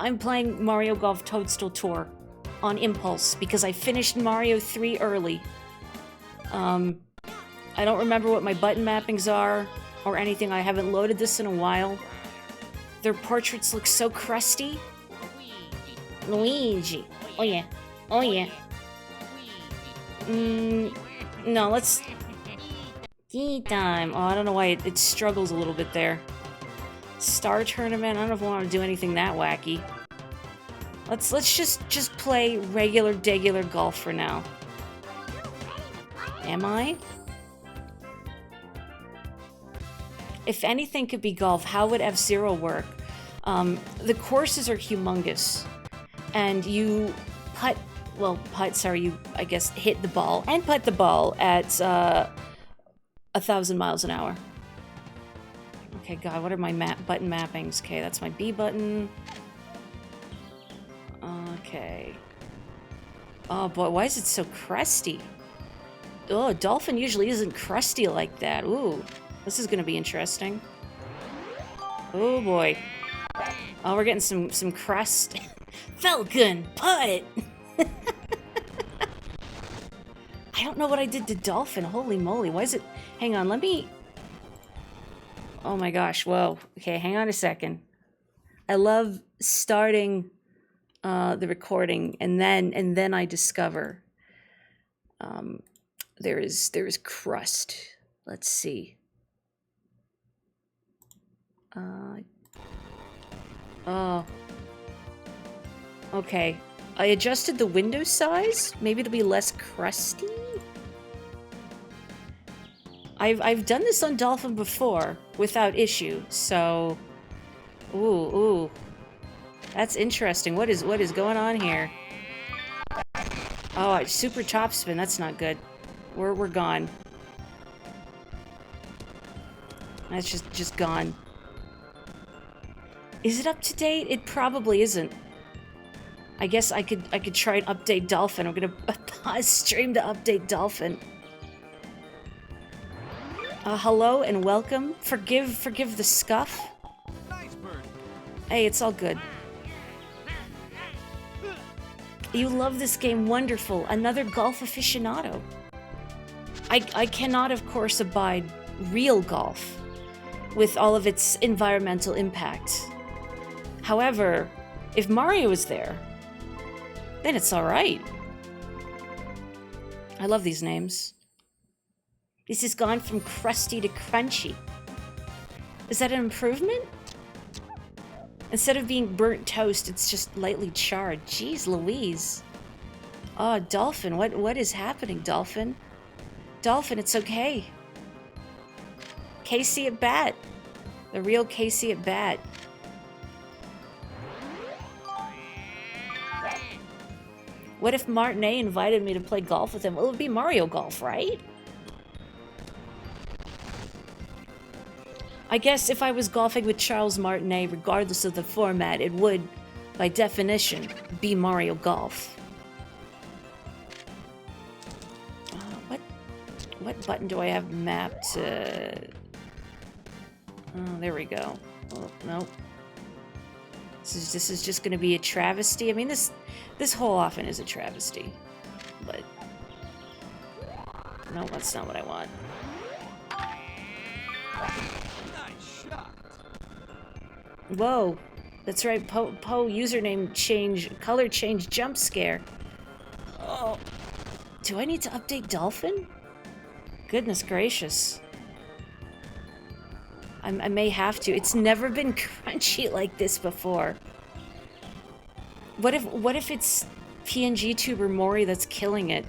I'm playing Mario Golf Toadstool Tour on impulse because I finished Mario 3 early. I don't remember what my button mappings are or anything. I haven't loaded this in a while. Their portraits look so crusty. Luigi. Oh yeah. Oh yeah. No, let's... Tea time. Oh, I don't know why it struggles a little bit there. Star Tournament? I don't know if I want to do anything that wacky. Let's just play regular golf for now. Am I? If anything could be golf, how would F-Zero work? The courses are humongous. And you putt, sorry, you, I guess, hit the ball and putt the ball at 1,000 miles an hour. Okay, God, what are my button mappings? Okay, that's my B button. Okay. Oh boy, why is it so crusty? Oh, Dolphin usually isn't crusty like that. Ooh, this is gonna be interesting. Oh boy. Oh, we're getting some crust. Falcon, putt! I don't know what I did to Dolphin. Holy moly, why is it... Hang on, let me... Oh my gosh, whoa. Okay, hang on a second. I love starting the recording and then I discover there is crust. Let's see. Oh. Okay. I adjusted the window size. Maybe it'll be less crusty. I've done this on Dolphin before without issue, so ooh. That's interesting. What is going on here? Oh, super topspin. That's not good. We're gone. That's just gone. Is it up to date? It probably isn't. I guess I could try and update Dolphin. I'm gonna pause stream to update Dolphin. Hello and welcome. Forgive the scuff. Nice bird. Hey, it's all good. You love this game, wonderful. Another golf aficionado. I cannot, of course, abide real golf with all of its environmental impact. However, if Mario is there, then it's all right. I love these names. This has gone from crusty to crunchy. Is that an improvement? Instead of being burnt toast, it's just lightly charred. Jeez Louise. Oh, Dolphin, what is happening, Dolphin? Dolphin, it's okay. Casey at bat. The real Casey at bat. What if Martinet invited me to play golf with him? Well, it would be Mario Golf, right? I guess if I was golfing with Charles Martinet, regardless of the format, it would, by definition, be Mario Golf. What button do I have mapped? Oh, there we go. Oh, nope. This is just going to be a travesty. I mean, this whole often is a travesty, but no, that's not what I want. Whoa, that's right. Po username change, color change, jump scare. Oh, do I need to update Dolphin? Goodness gracious. I may have to. It's never been crunchy like this before. What if it's PNG tuber Morri that's killing it?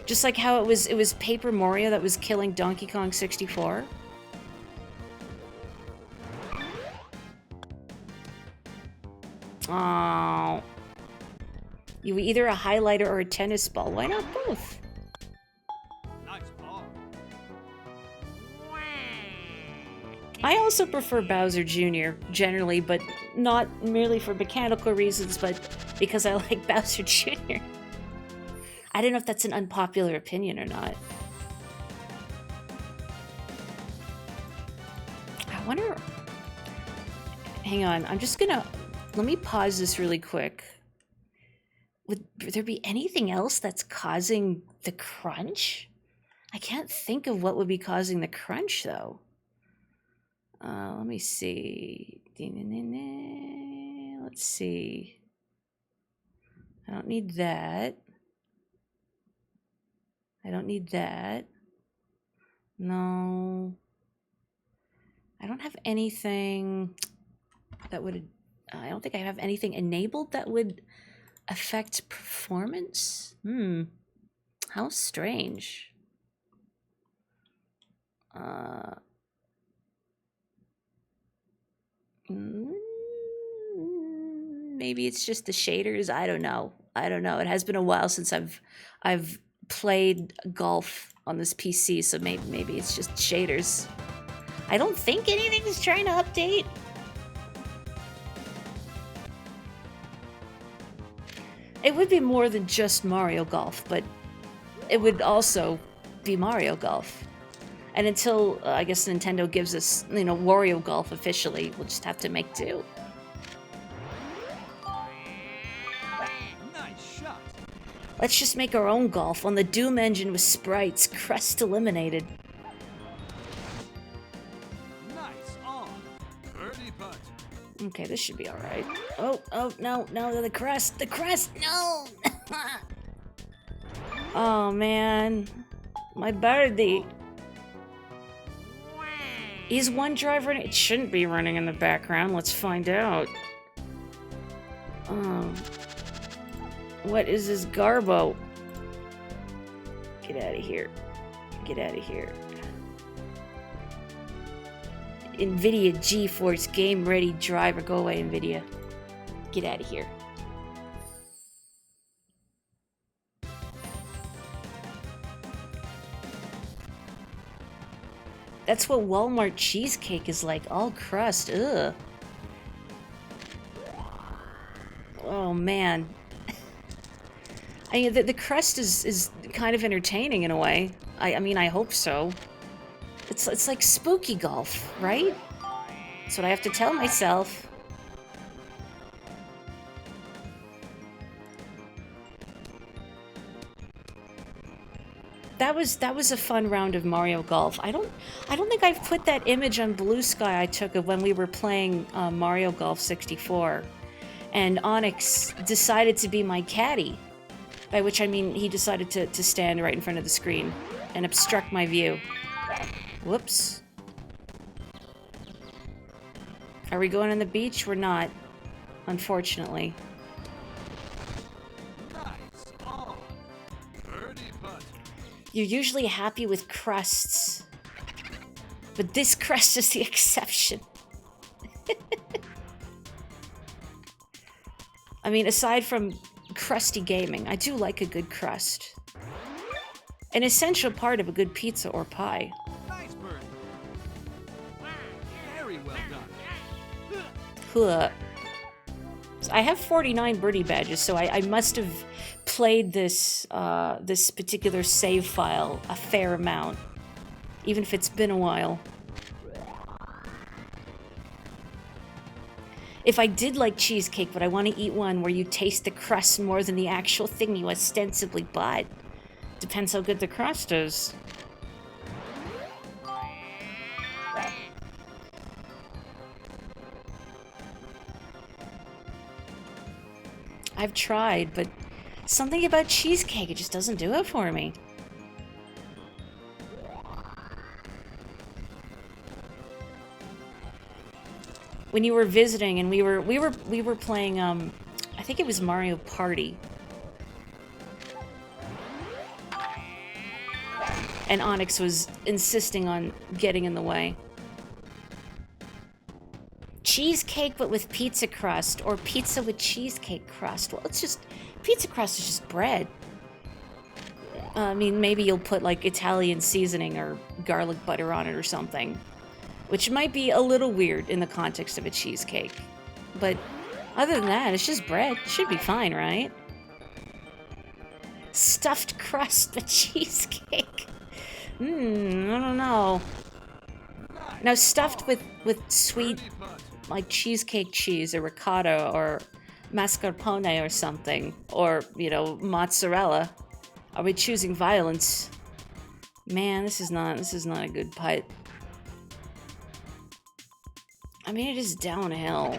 Just like how it was Paper Mario that was killing Donkey Kong 64? Oh. You either a highlighter or a tennis ball. Why not both? Nice ball. I also prefer Bowser Jr. generally, but not merely for mechanical reasons, but because I like Bowser Jr. I don't know if that's an unpopular opinion or not. I wonder... Hang on, I'm just gonna let me pause this really quick. Would there be anything else that's causing the crunch? I can't think of what would be causing the crunch, though. Let me see. Let's see. I don't need that. I don't need that. No. I don't have anything that would... I don't think I have anything enabled that would affect performance. How strange. Maybe it's just the shaders. I don't know. It has been a while since I've played golf on this PC, so maybe it's just shaders. I don't think anything's trying to update. It would be more than just Mario Golf, but it would also be Mario Golf. And until, I guess, Nintendo gives us, Wario Golf officially, we'll just have to make do. Nice shot. Let's just make our own golf on the Doom engine with sprites, crust eliminated. Nice on. Birdie putt. Okay, this should be alright. Oh, no, the crest, no! Oh, man. My birdie. Is OneDrive running? It shouldn't be running in the background. Let's find out. What is this garbo? Get out of here. Get out of here. NVIDIA GeForce Game Ready Driver. Go away, NVIDIA. Get out of here. That's what Walmart cheesecake is like, all crust. Ugh. Oh, man. I mean, the crust is kind of entertaining in a way. I mean, I hope so. It's like spooky golf, right? That's what I have to tell myself. That was a fun round of Mario Golf. I don't think I've put that image on Blue Sky I took of when we were playing Mario Golf 64, and Onyx decided to be my caddy, by which I mean he decided to stand right in front of the screen and obstruct my view. Whoops. Are we going on the beach? We're not, unfortunately. You're usually happy with crusts, but this crust is the exception. I mean, aside from crusty gaming, I do like a good crust. An essential part of a good pizza or pie. Nice bird. Very well done. Huh. I have 49 birdie badges, so I must have played this this particular save file a fair amount, even if it's been a while. If I did like cheesecake, but I want to eat one where you taste the crust more than the actual thing you ostensibly bought. Depends how good the crust is. I've tried, but something about cheesecake, it just doesn't do it for me. When you were visiting and we were playing I think it was Mario Party. And Onyx was insisting on getting in the way. Cheesecake but with pizza crust, or pizza with cheesecake crust. Well, it's just, pizza crust is just bread. I mean, maybe you'll put like Italian seasoning or garlic butter on it or something, which might be a little weird in the context of a cheesecake. But other than that, it's just bread. It should be fine, right? Stuffed crust with cheesecake. I don't know. Now, stuffed with sweet like cheesecake cheese or ricotta or mascarpone or something, or, you know, mozzarella? Are we choosing violence? Man, this is not a good putt. I mean, it is downhill.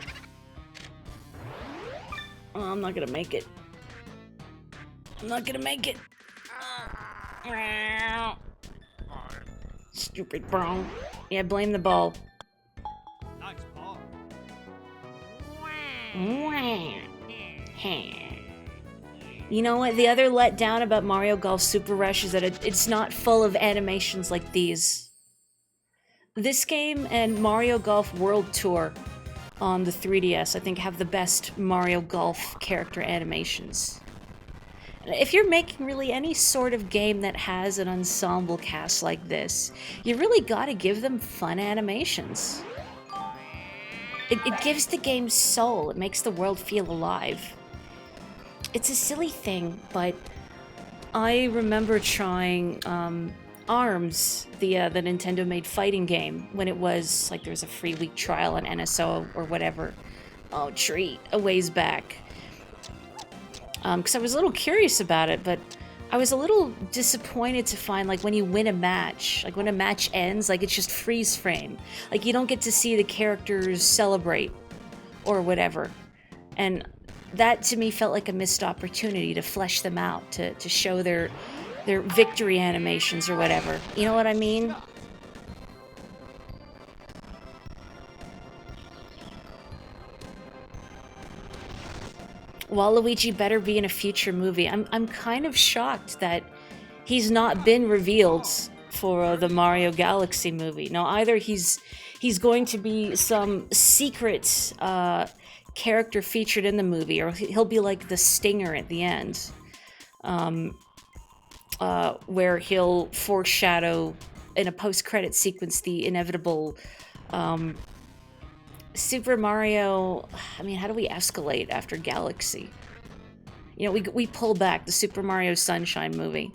Oh, I'm not gonna make it. I'm not gonna make it. Stupid bro. Yeah, blame the ball. Nice ball. You know what? The other letdown about Mario Golf Super Rush is that it's not full of animations like these. This game and Mario Golf World Tour on the 3DS, I think, have the best Mario Golf character animations. If you're making really any sort of game that has an ensemble cast like this, you really gotta give them fun animations. It gives the game soul. It makes the world feel alive. It's a silly thing, but I remember trying ARMS, the Nintendo-made fighting game, when it was, like, there was a free week trial on NSO or whatever. Oh, treat, a ways back. Because I was a little curious about it, but I was a little disappointed to find, like, when you win a match, like, when a match ends, like, it's just freeze frame. Like, you don't get to see the characters celebrate or whatever. And that, to me, felt like a missed opportunity to flesh them out, to show their victory animations or whatever. You know what I mean? Waluigi better be in a future movie. I'm kind of shocked that he's not been revealed for the Mario Galaxy movie. Now, either he's going to be some secret character featured in the movie, or he'll be like the stinger at the end, where he'll foreshadow in a post-credit sequence the inevitable Super Mario. I mean, how do we escalate after Galaxy? You know, we pull back the Super Mario Sunshine movie,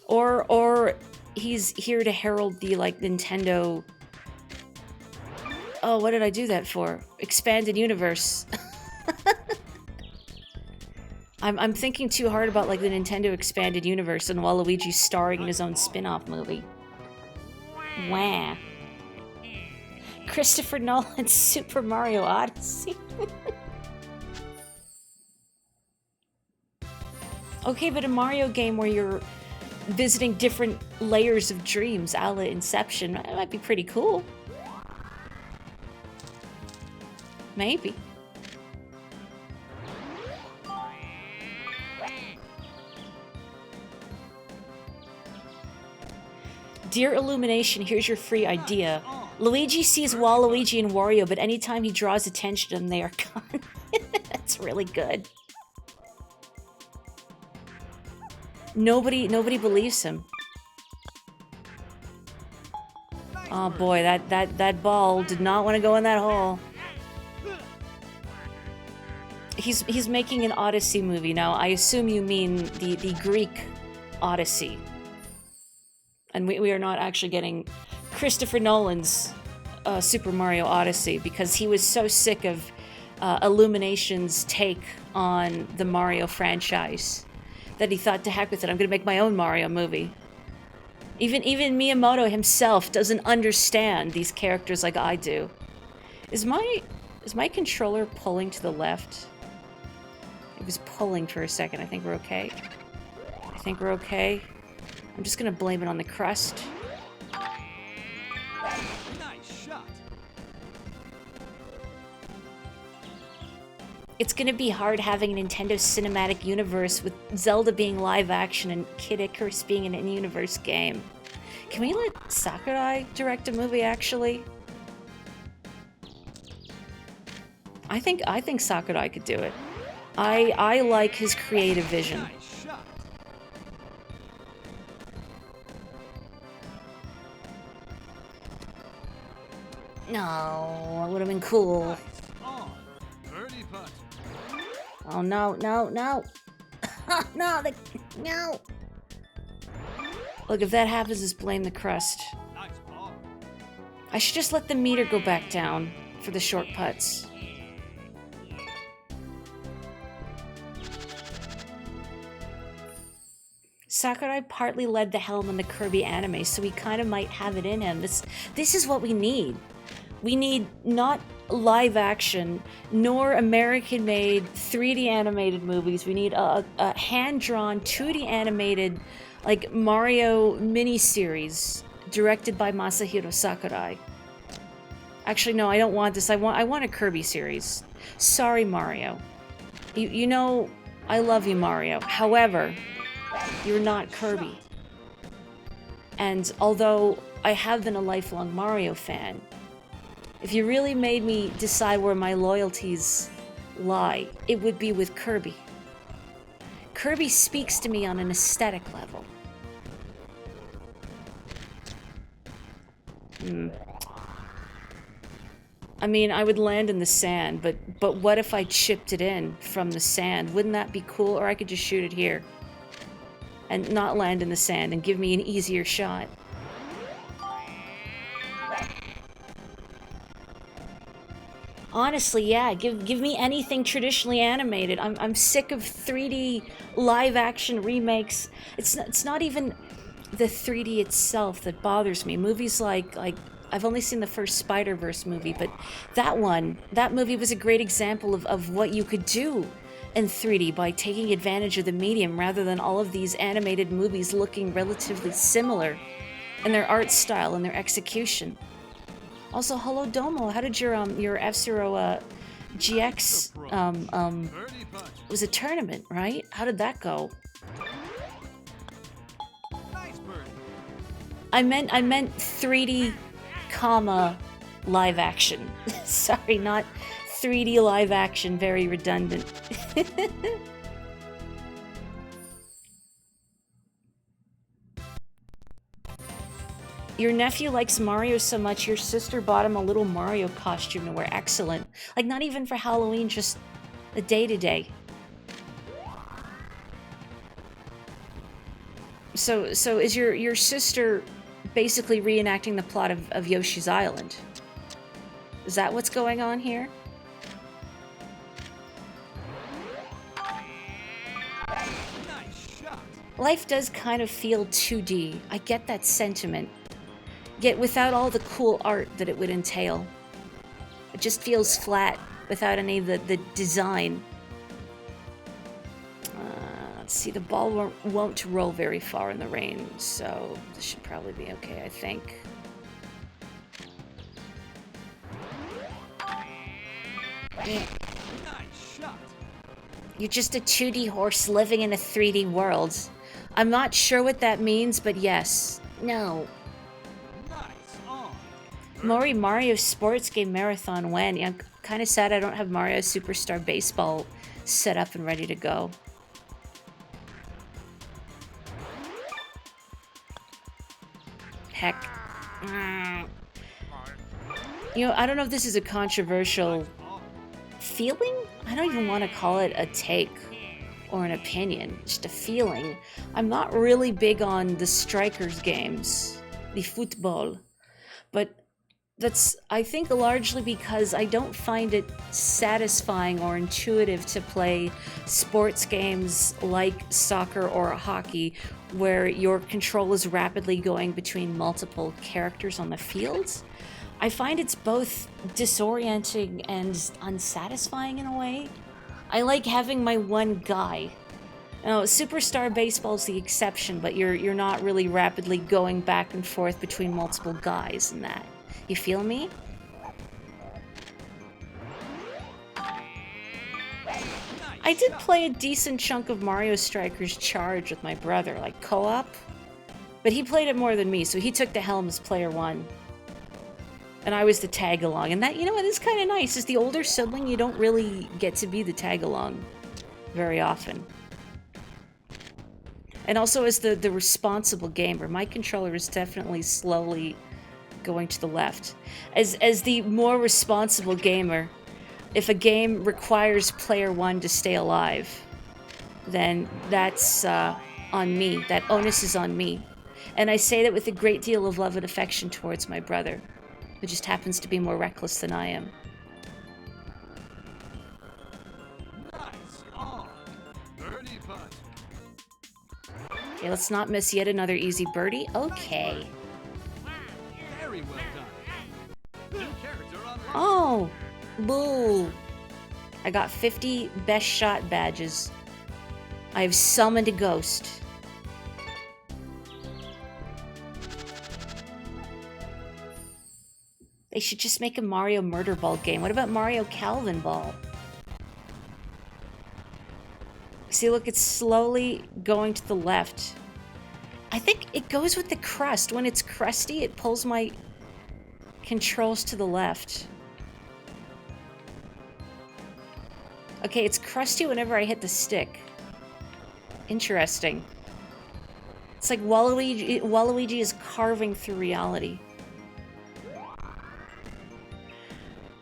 or he's here to herald the, like, Nintendo. Oh, what did I do that for? Expanded universe. I'm thinking too hard about, like, the Nintendo Expanded Universe and Waluigi starring in his own spin-off movie. Wah. Christopher Nolan's Super Mario Odyssey. Okay, but a Mario game where you're visiting different layers of dreams, a la Inception, that might be pretty cool. Maybe. Dear Illumination, here's your free idea. Luigi sees Waluigi and Wario, but anytime he draws attention to them, they are gone. That's really good. Nobody believes him. Oh boy, that ball did not want to go in that hole. He's making an Odyssey movie now. I assume you mean the Greek Odyssey. And we are not actually getting Christopher Nolan's Super Mario Odyssey, because he was so sick of Illumination's take on the Mario franchise that he thought, to heck with it, I'm gonna make my own Mario movie. Even Miyamoto himself doesn't understand these characters like I do. Is my controller pulling to the left? It was pulling for a second. I think we're okay. I think we're okay. I'm just gonna blame it on the crust. Nice shot. It's gonna be hard having a Nintendo Cinematic Universe with Zelda being live action and Kid Icarus being an in-universe game. Can we let Sakurai direct a movie, actually? I think Sakurai could do it. I like his creative vision. Nice shot. No, it would have been cool. Nice on. Birdie putt. Oh no, no, no. No, no. Look, if that happens, just blame the crust. Nice ball. I should just let the meter go back down. for the short putts. Sakurai partly led the helm in the Kirby anime, so he kind of might have it in him. This is what we need. We need not live action, nor American-made 3D animated movies. We need a hand-drawn 2D animated, like, Mario miniseries directed by Masahiro Sakurai. Actually, no, I don't want this. I want a Kirby series. Sorry, Mario. You know, I love you, Mario. However, you're not Kirby. And although I have been a lifelong Mario fan, if you really made me decide where my loyalties lie, it would be with Kirby. Kirby speaks to me on an aesthetic level. I mean, I would land in the sand, but what if I chipped it in from the sand? Wouldn't that be cool? Or I could just shoot it here and not land in the sand and give me an easier shot. Honestly, yeah, give me anything traditionally animated. I'm sick of 3D live action remakes. It's not even the 3D itself that bothers me. Movies like I've only seen the first Spider-Verse movie, but that movie was a great example of what you could do in 3D by taking advantage of the medium rather than all of these animated movies looking relatively similar in their art style and their execution. Also, hello Domo, how did your F-Zero GX it was a tournament, right? How did that go? I meant 3D comma live action. Sorry, not 3D live action, very redundant. Your nephew likes Mario so much, your sister bought him a little Mario costume to wear. Excellent. Like, not even for Halloween, just a day-to-day. So is your sister basically reenacting the plot of Yoshi's Island? Is that what's going on here? Life does kind of feel 2D. I get that sentiment. Yet without all the cool art that it would entail. It just feels flat without any of the design. Let's see, the ball won't roll very far in the rain, so this should probably be okay, I think. Yeah. You're just a 2D horse living in a 3D world. I'm not sure what that means, but yes. No. Morri, Mario Sports Game Marathon when? Yeah, I'm kind of sad I don't have Mario Superstar Baseball set up and ready to go. Heck. You know, I don't know if this is a controversial feeling? I don't even want to call it a take or an opinion, just a feeling. I'm not really big on the strikers games, the football, but that's, I think, largely because I don't find it satisfying or intuitive to play sports games like soccer or hockey where your control is rapidly going between multiple characters on the field. I find it's both disorienting and unsatisfying in a way. I like having my one guy. Now, Superstar Baseball's the exception, but you're not really rapidly going back and forth between multiple guys in that. You feel me? I did play a decent chunk of Mario Strikers Charge with my brother, like co-op. But he played it more than me, so he took the helm as player one. And I was the tag-along. And that, you know, it is kind of nice. As the older sibling, you don't really get to be the tag-along very often. And also as the responsible gamer, my controller is definitely slowly going to the left. As the more responsible gamer, if a game requires player one to stay alive, then that's on me. That onus is on me. And I say that with a great deal of love and affection towards my brother, who just happens to be more reckless than I am. Birdie putt. Okay, let's not miss yet another easy birdie. Okay. Very well done. New character unlocked. Oh, boo. I got 50 best shot badges. I have summoned a ghost. They should just make a Mario Murder Ball game. What about Mario Calvin Ball? See, look, it's slowly going to the left. I think it goes with the crust. When it's crusty, it pulls my controls to the left. Okay, it's crusty whenever I hit the stick. Interesting. It's like Waluigi is carving through reality.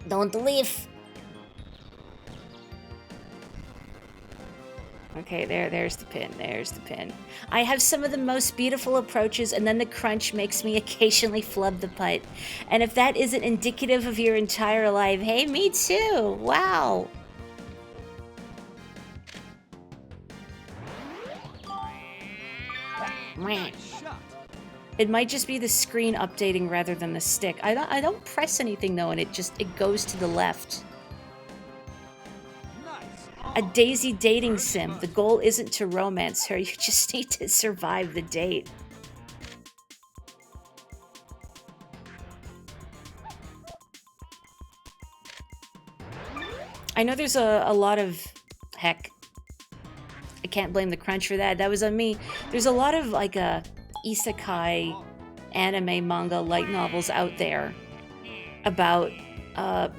Don't leave. Okay, there's the pin, there's the pin. I have some of the most beautiful approaches, and then the crunch makes me occasionally flub the putt. And if that isn't indicative of your entire life, hey, me too, wow. Nice shot. It might just be the screen updating rather than the stick. I don't press anything though, and it goes to the left. Nice. A Daisy dating sim. The goal isn't to romance her, you just need to survive the date. I know there's a lot of... Heck. I can't blame the crunch for that. That was on me. There's a lot of, like, isekai anime manga light novels out there about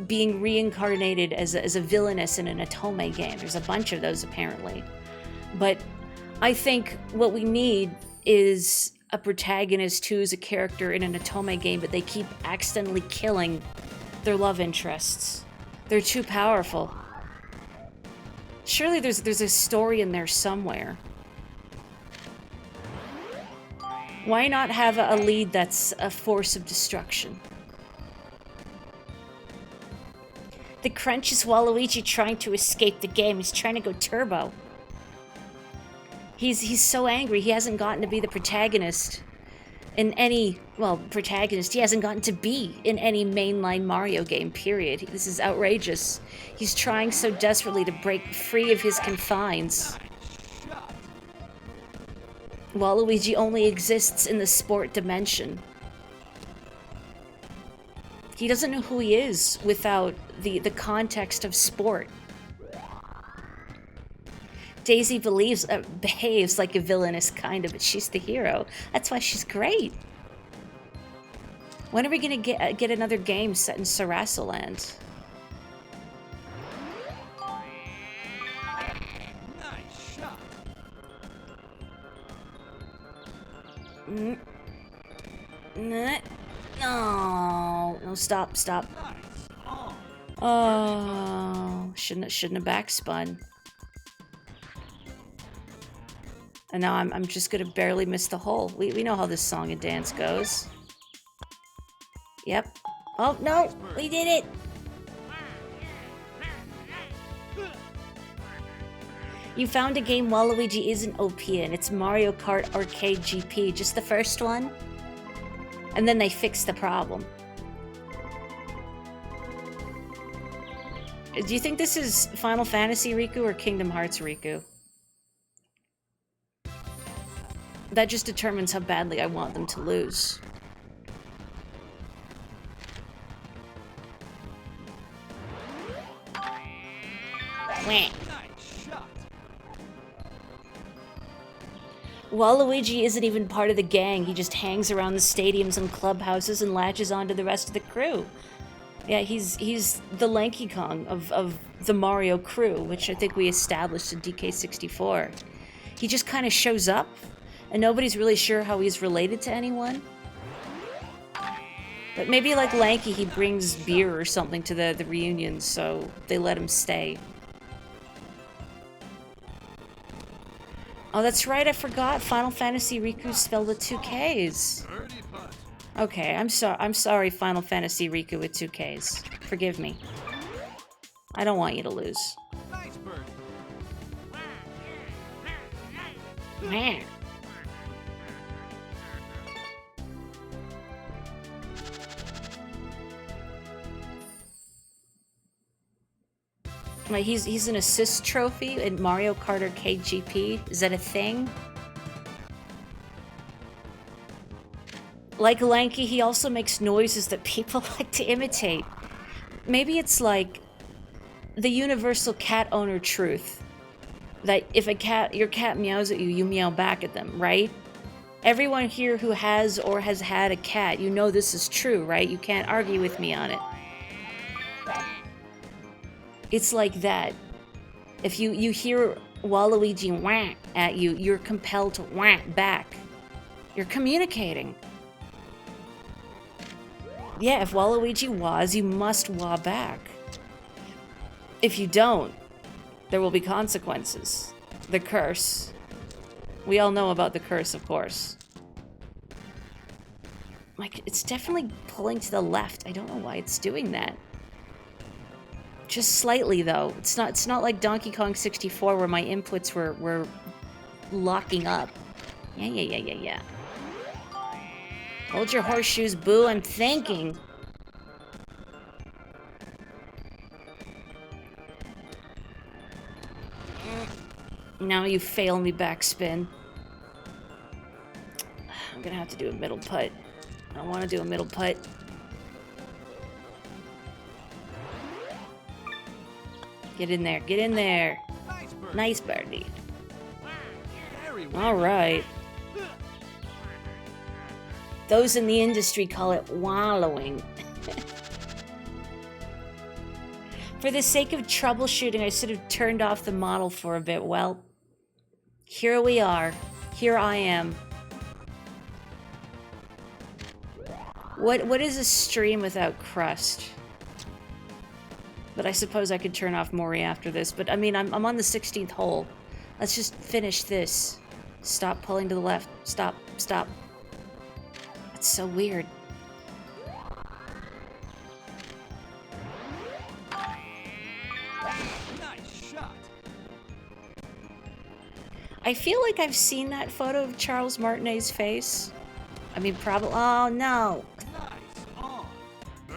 being reincarnated as a villainess in an otome game. There's a bunch of those, apparently. But I think what we need is a protagonist who's a character in an otome game, but they keep accidentally killing their love interests. They're too powerful. Surely there's a story in there somewhere. Why not have a lead that's a force of destruction? The crunch is Waluigi trying to escape the game. He's trying to go turbo. He's so angry he hasn't gotten to be the protagonist in any... Well, protagonist. He hasn't gotten to be in any mainline Mario game, period. This is outrageous. He's trying so desperately to break free of his confines. Waluigi only exists in the sport dimension. He doesn't know who he is without the context of sport. Daisy behaves like a villainous kind of, but she's the hero. That's why she's great. When are we gonna get another game set in Sarasaland? Nice shot. No, stop. Nice. Oh, shouldn't have backspun. And now I'm just gonna barely miss the hole. We know how this song and dance goes. Yep. Oh no, we did it. You found a game Waluigi isn't OP in. It's Mario Kart Arcade GP, just the first one. And then they fixed the problem. Do you think this is Final Fantasy Riku or Kingdom Hearts Riku? That just determines how badly I want them to lose. Nice shot. Waluigi isn't even part of the gang. He just hangs around the stadiums and clubhouses and latches onto the rest of the crew. Yeah, he's the Lanky Kong of the Mario crew, which I think we established in DK64. He just kind of shows up, and nobody's really sure how he's related to anyone. But maybe like Lanky, he brings beer or something to the reunions, so they let him stay. Oh, that's right, I forgot. Final Fantasy Riku spelled with 2 Ks. Birdie putt. Okay, I'm sorry, Final Fantasy Riku with 2 Ks. Forgive me. I don't want you to lose. Nice birdie. Man. Like he's an assist trophy in Mario Kart Arcade GP. Is that a thing? Like Lanky, he also makes noises that people like to imitate. Maybe it's like the universal cat owner truth. That if your cat meows at you, you meow back at them, right? Everyone here who has or has had a cat, you know this is true, right? You can't argue with me on it. It's like that. If you hear Waluigi wah at you, you're compelled to wah back. You're communicating. Yeah, if Waluigi wahs, you must wah back. If you don't, there will be consequences. The curse. We all know about the curse, of course. Like, it's definitely pulling to the left. I don't know why it's doing that. Just slightly, though. It's not like Donkey Kong 64 where my inputs were locking up. Yeah. Hold your horseshoes, boo, I'm thinking. Now you fail me backspin. I'm gonna have to do a middle putt. I want to do a middle putt. Get in there, get in there. Nice birdie. All right. Those in the industry call it wallowing. For the sake of troubleshooting, I should have turned off the model for a bit. Well, here we are. Here I am. What is a stream without crust? But I suppose I could turn off Morri after this. But I mean, I'm on the 16th hole. Let's just finish this. Stop pulling to the left. Stop. It's so weird. Nice shot. I feel like I've seen that photo of Charles Martinet's face. I mean, probably. Oh no! Nice on.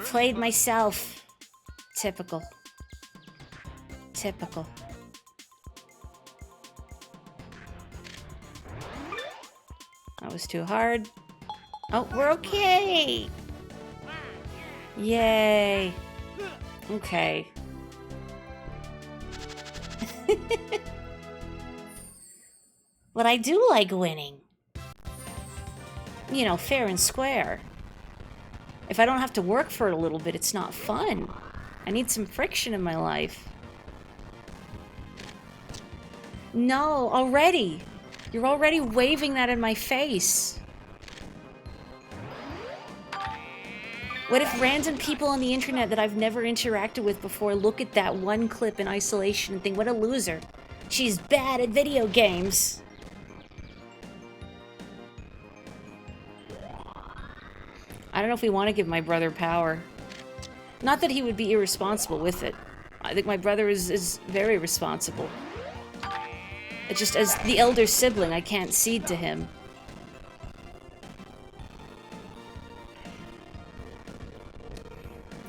Played myself. Typical. That was too hard. Oh, we're okay! Yay! Okay. But I do like winning. You know, fair and square. If I don't have to work for it a little bit, it's not fun. I need some friction in my life. No, already! You're already waving that in my face. What if random people on the internet that I've never interacted with before look at that one clip in isolation and think, what a loser. She's bad at video games. I don't know if we want to give my brother power. Not that he would be irresponsible with it. I think my brother is very responsible. It's just as the elder sibling, I can't cede to him.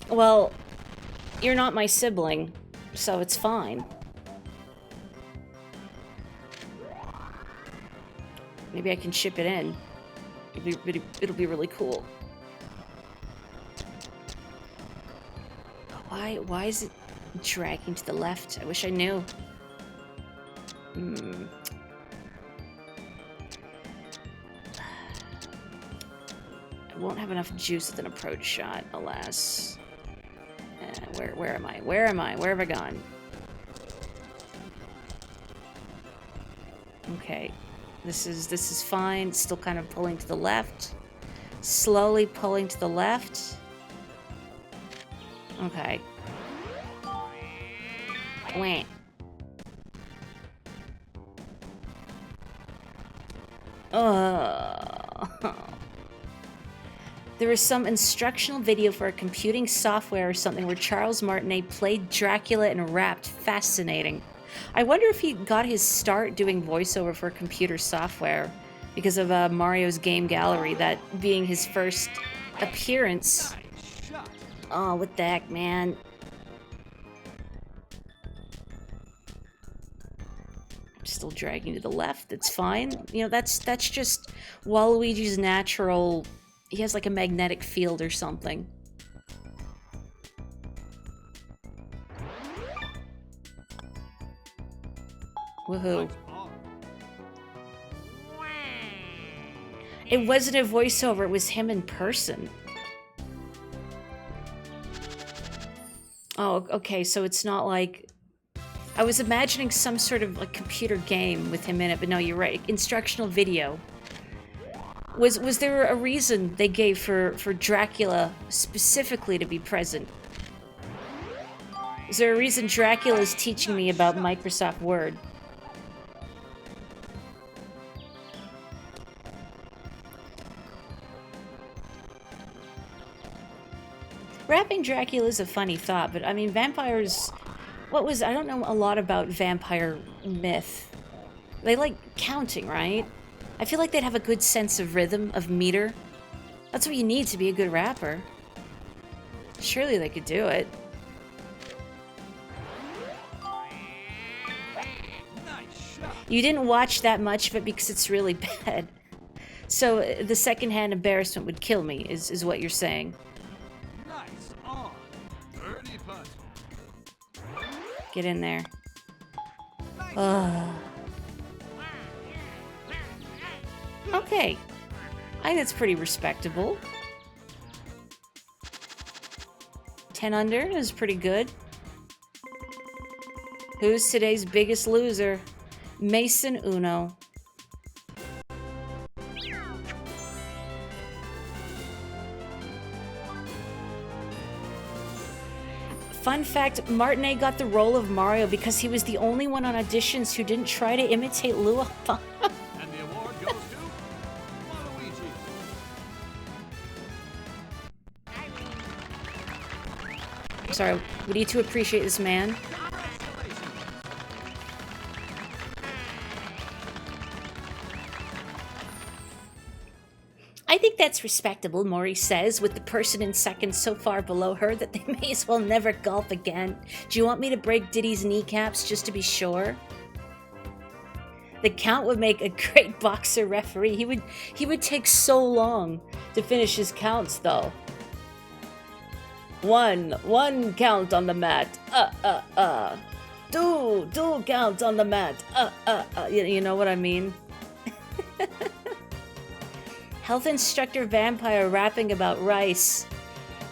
Well, you're not my sibling, so it's fine. Maybe I can ship it in. It'll be really cool. Why is it dragging to the left? I wish I knew. I won't have enough juice with an approach shot, alas. Where am I? Where am I? Where have I gone? Okay. This is fine. Still kind of pulling to the left. Slowly pulling to the left. Okay. Wait. There is some instructional video for a computing software or something where Charles Martinet played Dracula and rapped. Fascinating. I wonder if he got his start doing voiceover for computer software because of Mario's Game Gallery, that being his first appearance. Nice shot. Oh, what the heck, man? Still dragging to the left. That's fine. You know, that's just Waluigi's natural. He has like a magnetic field or something. Woohoo. Lights on. It wasn't a voiceover, it was him in person. Oh, okay, so it's not like... I was imagining some sort of like computer game with him in it, but no, you're right. Instructional video. Was there a reason they gave for Dracula specifically to be present? Is there a reason Dracula is teaching me about Microsoft Word? Rapping Dracula is a funny thought, but I mean, vampires... I don't know a lot about vampire myth. They like counting, right? I feel like they'd have a good sense of rhythm, of meter. That's what you need to be a good rapper. Surely they could do it. Nice shot. You didn't watch that much of it because it's really bad. So the secondhand embarrassment would kill me, is what you're saying. Nice on. Birdie putt. Get in there. Nice. Ugh. Okay. I think that's pretty respectable. 10 under is pretty good. Who's today's biggest loser? Mason Uno. Fun fact, Martinet got the role of Mario because he was the only one on auditions who didn't try to imitate Lua. And the award goes to Waluigi. Sorry, we need to appreciate this man. Congratulations. I think that's respectable, Morri says, with the person in second so far below her that they may as well never golf again. Do you want me to break Diddy's kneecaps just to be sure? The Count would make a great boxer referee. He would take so long to finish his counts, though. One count on the mat. Two counts on the mat. You know what I mean? Health instructor vampire rapping about rice.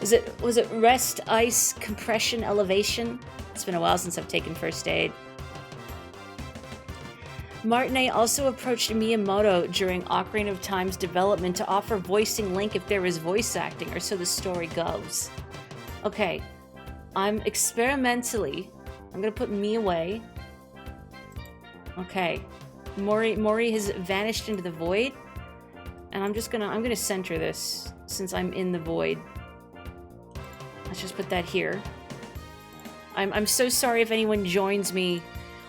Was it rest, ice, compression, elevation? It's been a while since I've taken first aid. Martinet also approached Miyamoto during Ocarina of Time's development to offer voicing Link if there was voice acting, or so the story goes. Okay, I'm gonna put me away. Okay, Morri has vanished into the void. And I'm gonna center this since I'm in the void. Let's just put that here. I'm so sorry if anyone joins me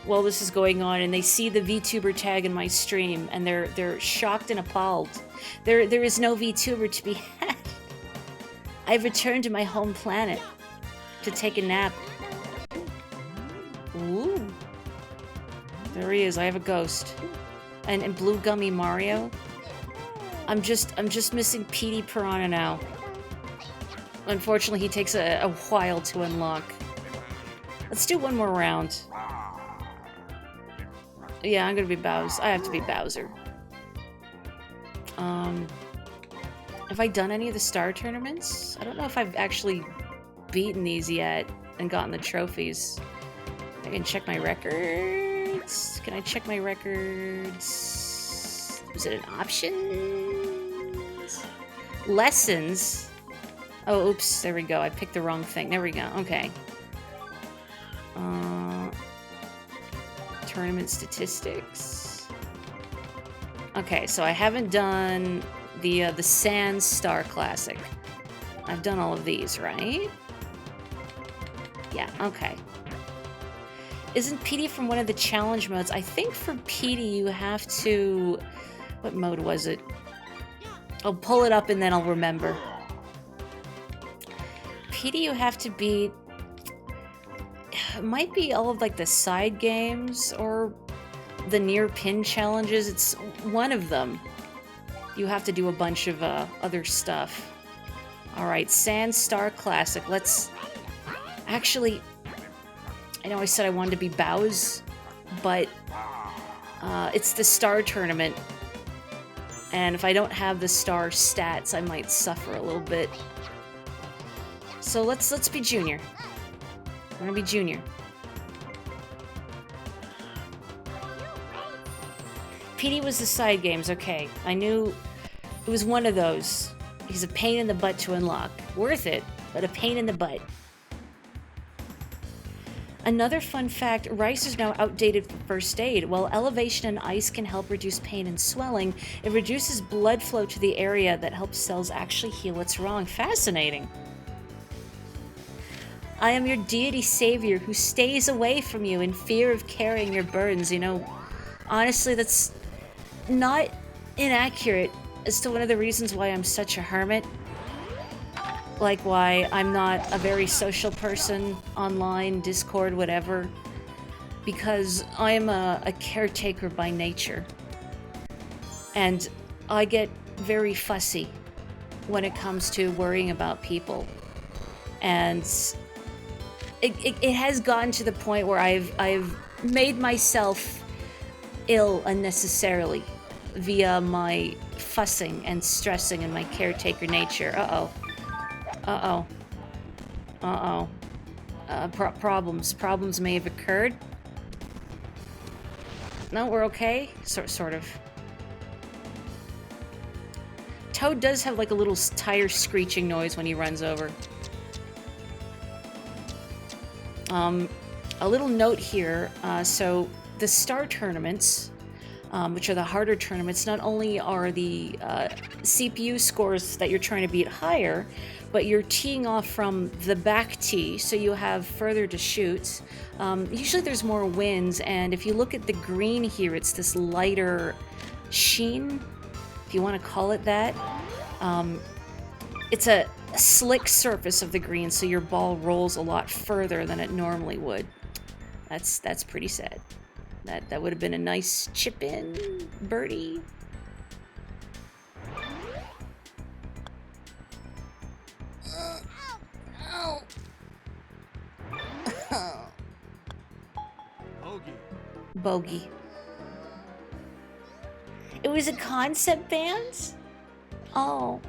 while this is going on and they see the VTuber tag in my stream and they're shocked and appalled. There is no VTuber to be had. I've returned to my home planet to take a nap. Ooh. There he is, I have a ghost. And Blue Gummy Mario. I'm just missing Petey Piranha now. Unfortunately, he takes a while to unlock. Let's do one more round. Yeah, I'm gonna be Bowser. I have to be Bowser. Have I done any of the star tournaments? I don't know if I've actually beaten these yet and gotten the trophies. I can check my records. Can I check my records? Was it an option? Lessons? Oh, oops, there we go. I picked the wrong thing. There we go. Okay. Tournament statistics. Okay, so I haven't done the Sans Star Classic. I've done all of these, right? Yeah, okay. Isn't Petey from one of the challenge modes? I think for Petey you have to... What mode was it? I'll pull it up and then I'll remember. Petey you have to beat... It might be all of like the side games or the near pin challenges. It's one of them. You have to do a bunch of other stuff. Alright, Sandstar Classic. Let's... Actually, I know I said I wanted to be Bow's, but it's the star tournament. And if I don't have the star stats, I might suffer a little bit. So let's be Junior. I'm gonna be Junior. PD was the side games, okay. I knew it was one of those. He's a pain in the butt to unlock. Worth it, but a pain in the butt. Another fun fact, rice is now outdated for first aid. While elevation and ice can help reduce pain and swelling, it reduces blood flow to the area that helps cells actually heal what's wrong. Fascinating. I am your deity savior who stays away from you in fear of carrying your burdens. You know, honestly, that's not inaccurate as to one of the reasons why I'm such a hermit. Like why I'm not a very social person online, Discord, whatever. Because I am a caretaker by nature. And I get very fussy when it comes to worrying about people. And it has gotten to the point where I've made myself ill unnecessarily via my fussing and stressing and my caretaker nature. Problems may have occurred. No, we're okay? Sort of. Toad does have like a little tire screeching noise when he runs over. A little note here, so the star tournaments, which are the harder tournaments, not only are the CPU scores that you're trying to beat higher, but you're teeing off from the back tee, so you have further to shoot. Usually there's more winds, and if you look at the green here, it's this lighter sheen, if you want to call it that. It's a slick surface of the green, so your ball rolls a lot further than it normally would. That's pretty sad. That would have been a nice chip-in birdie. Bogey. It was a concept band? Oh.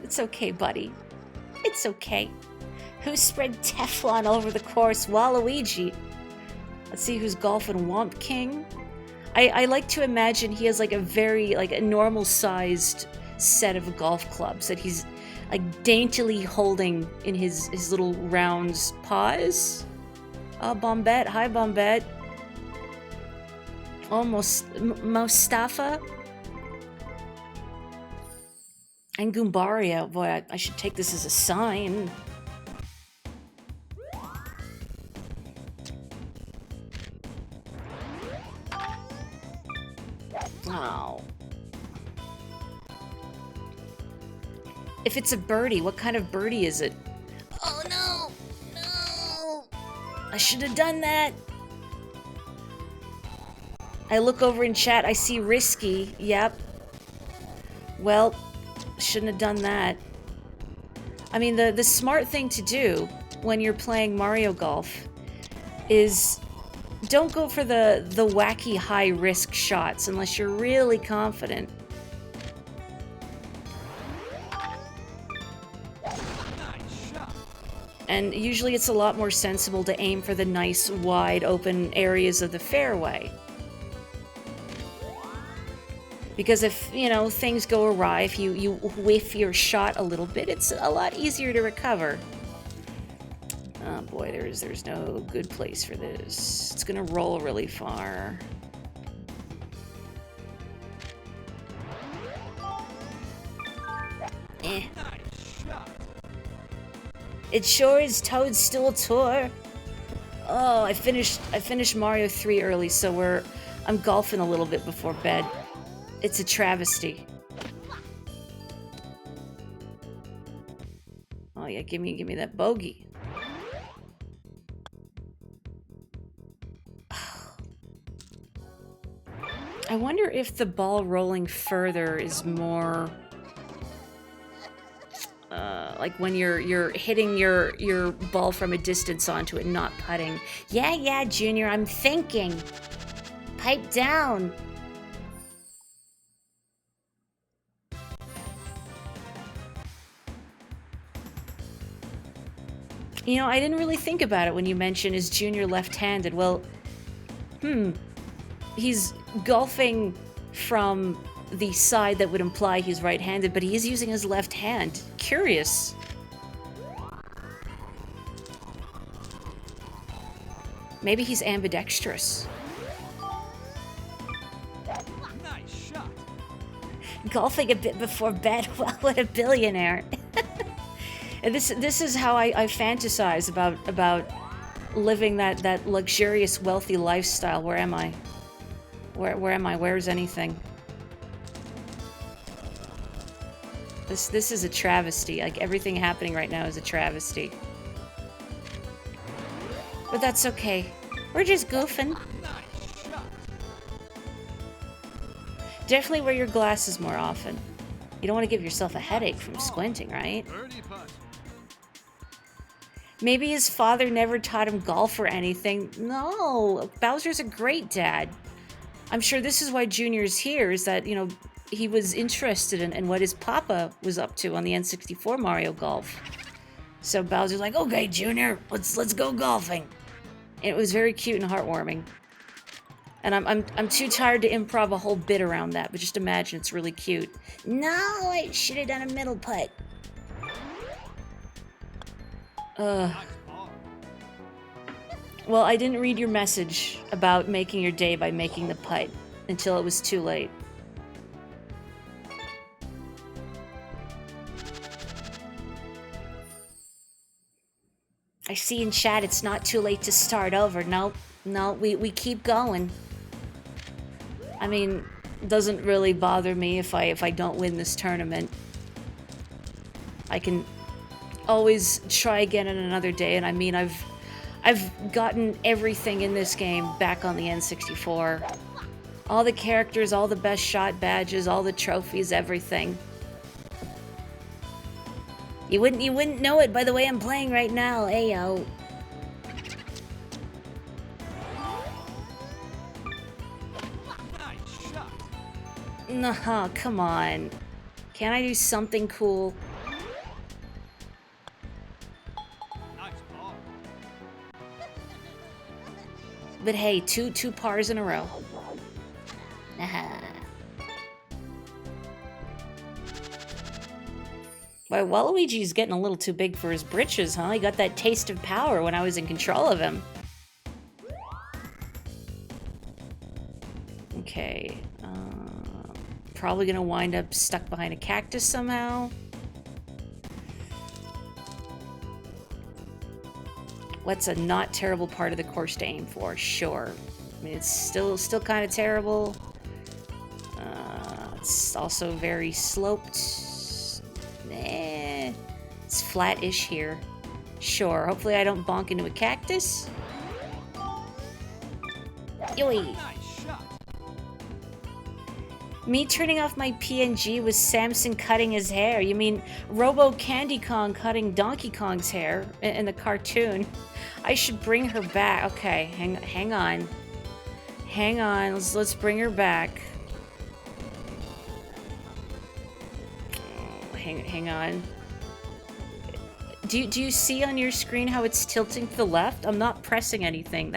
It's okay, buddy. It's okay. Who spread Teflon over the course? Waluigi. Let's see who's golfing. Womp King? I like to imagine he has like a very, like a normal-sized set of golf clubs that he's like daintily holding in his little round paws. Oh, Bombette. Hi, Bombette. Almost Mustafa. And Goombaria. Boy, I should take this as a sign. Oh. If it's a birdie, what kind of birdie is it? Oh no! No! I should have done that! I look over in chat, I see risky. Yep. Well, shouldn't have done that. I mean, the smart thing to do when you're playing Mario Golf is don't go for the wacky high-risk shots unless you're really confident. And usually it's a lot more sensible to aim for the nice, wide, open areas of the fairway. Because if, you know, things go awry, if you whiff your shot a little bit, it's a lot easier to recover. Oh boy, there's no good place for this. It's gonna roll really far. Eh. It sure is Toadstool Tour. Oh, I finished Mario 3 early, so I'm golfing a little bit before bed. It's a travesty. Oh yeah, give me that bogey. I wonder if the ball rolling further is more like when you're hitting your ball from a distance onto it, not putting. Yeah, Junior, I'm thinking. Pipe down. You know, I didn't really think about it when you mentioned is Junior left-handed. Well, he's golfing from the side that would imply he's right-handed, but he is using his left hand. Curious. Maybe he's ambidextrous. Nice shot. Golfing a bit before bed. Well, what a billionaire. And this is how I fantasize about living that luxurious, wealthy lifestyle. Where am I? Where am I? Where's anything? This is a travesty. Like, everything happening right now is a travesty. But that's okay. We're just goofing. Nice shot. Definitely wear your glasses more often. You don't want to give yourself a headache from squinting, right? Birdie putt. Maybe his father never taught him golf or anything. No, Bowser's a great dad. I'm sure this is why Junior's here, is that, you know, he was interested in what his papa was up to on the N64 Mario Golf. So Bowser's like, okay, Junior, let's go golfing. And it was very cute and heartwarming. And I'm too tired to improv a whole bit around that, but just imagine it's really cute. No, I should have done a middle putt. Nice ball. Well, I didn't read your message about making your day by making the putt until it was too late. I see in chat it's not too late to start over. Nope, we keep going. I mean, it doesn't really bother me if I don't win this tournament. I can always try again in another day, and I mean, I've gotten everything in this game back on the N64. All the characters, all the best shot badges, all the trophies, everything. You wouldn't know it by the way I'm playing right now, ayo. Nice shot. Nah, come on. Can't I do something cool? Nice ball. But hey, two pars in a row. Nah. Why, Waluigi's getting a little too big for his britches, huh? He got that taste of power when I was in control of him. Okay. Probably gonna wind up stuck behind a cactus somehow. What's a not terrible part of the course to aim for? Sure. I mean, it's still kind of terrible. It's also very sloped. It's flat-ish here. Sure, hopefully I don't bonk into a cactus. Yoey! Nice shot. Me turning off my PNG was Samson cutting his hair. You mean Robo Candy Kong cutting Donkey Kong's hair in the cartoon? I should bring her back. Okay, hang on. Hang on, let's bring her back. Hang on. Do you see on your screen how it's tilting to the left? I'm not pressing anything.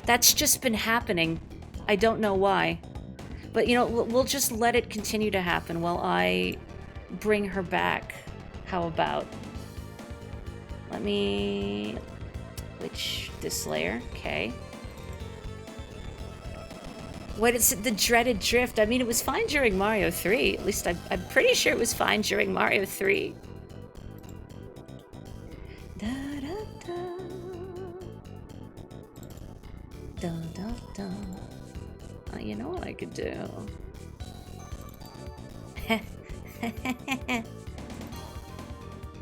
That's just been happening. I don't know why. But, you know, we'll just let it continue to happen while I bring her back. How about? Let me... this layer? Okay. What is it? The dreaded drift? I mean, it was fine during Mario 3. At least I'm pretty sure it was fine during Mario 3. Da, da, da. You know what I could do?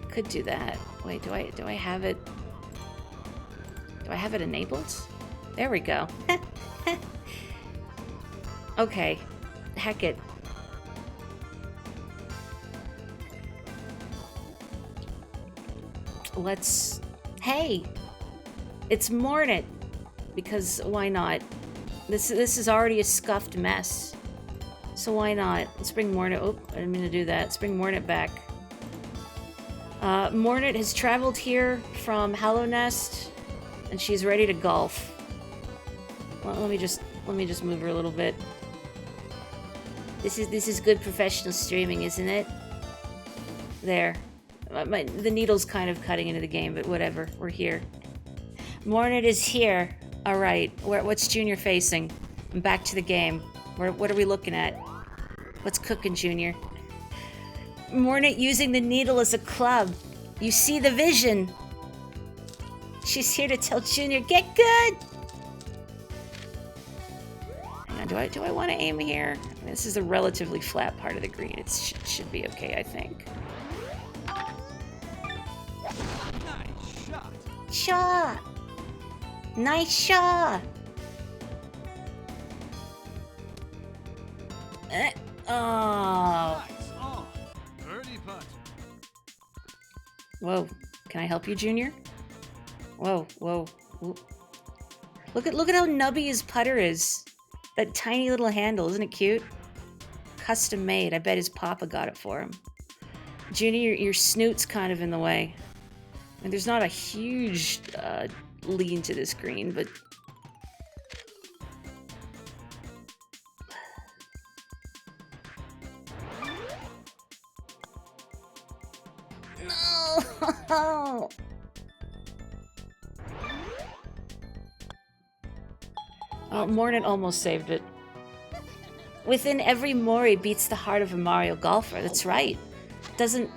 Could do that. Wait, do I have it? Do I have it enabled? There we go. Okay. Heck it. Let's... Hey! It's Mornet! Because why not? This is already a scuffed mess. So why not? Let's bring Mornet... Oh, I didn't mean to do that. Let's bring Mornet back. Mornet has traveled here from Hollow Nest, and she's ready to golf. Well, let me just move her a little bit. This is good professional streaming, isn't it? There. The needle's kind of cutting into the game, but whatever. We're here. Mornet is here. All right. What's Junior facing? I'm back to the game. What are we looking at? What's cooking, Junior? Mornet using the needle as a club. You see the vision. She's here to tell Junior, get good. Hang on, do I want to aim here? I mean, this is a relatively flat part of the green. It should be okay, I think. Nice shot. Shot. Nice shot. Oh. Nice on. Birdie putt. Whoa. Can I help you, Junior? Whoa, whoa. Whoa. Look at how nubby his putter is. That tiny little handle, isn't it cute? Custom made. I bet his papa got it for him. Junior, your snoot's kind of in the way. I mean, there's not a huge lean to this green, but... No! Oh, Mornet almost saved it. Within every Morri beats the heart of a Mario golfer. That's right. Doesn't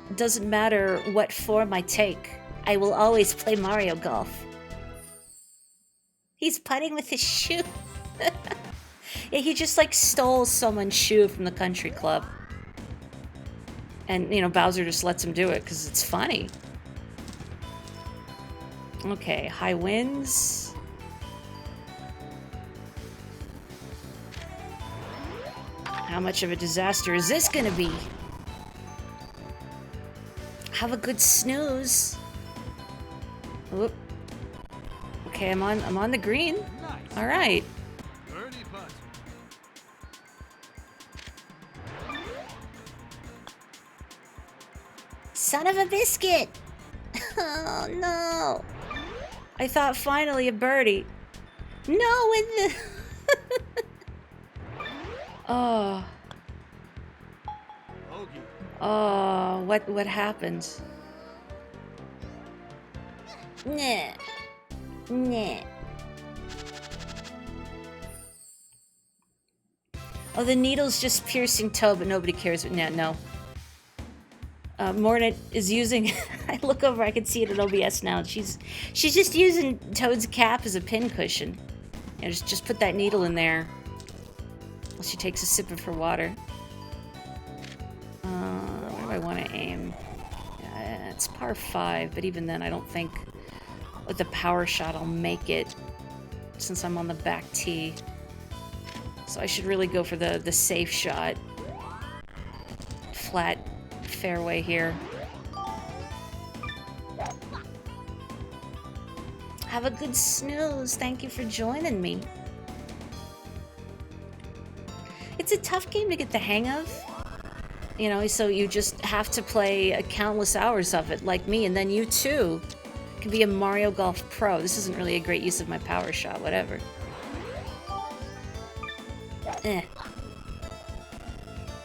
matter what form I take. I will always play Mario Golf. He's putting with his shoe. Yeah, he just like stole someone's shoe from the country club. And, you know, Bowser just lets him do it because it's funny. Okay, high winds. How much of a disaster is this gonna be? Have a good snooze. Oop. Okay, I'm on the green. Nice. All right. Birdie putt. Son of a biscuit! Oh no! I thought finally a birdie. No, in the... Oh. Bogey. Oh, what happened? Nah. Nah. Oh, the needle's just piercing toe, but nobody cares. No. Mornet is using... I look over, I can see it in OBS now. She's just using Toad's cap as a pin cushion. You know, just put that needle in there. While she takes a sip of her water. Where do I want to aim? It's par 5, but even then I don't think with the power shot I'll make it since I'm on the back tee. So I should really go for the safe shot. Flat fairway here. Have a good snooze. Thank you for joining me. It's a tough game to get the hang of. You know, so you just have to play countless hours of it, like me, and then you too can be a Mario Golf pro. This isn't really a great use of my power shot, whatever.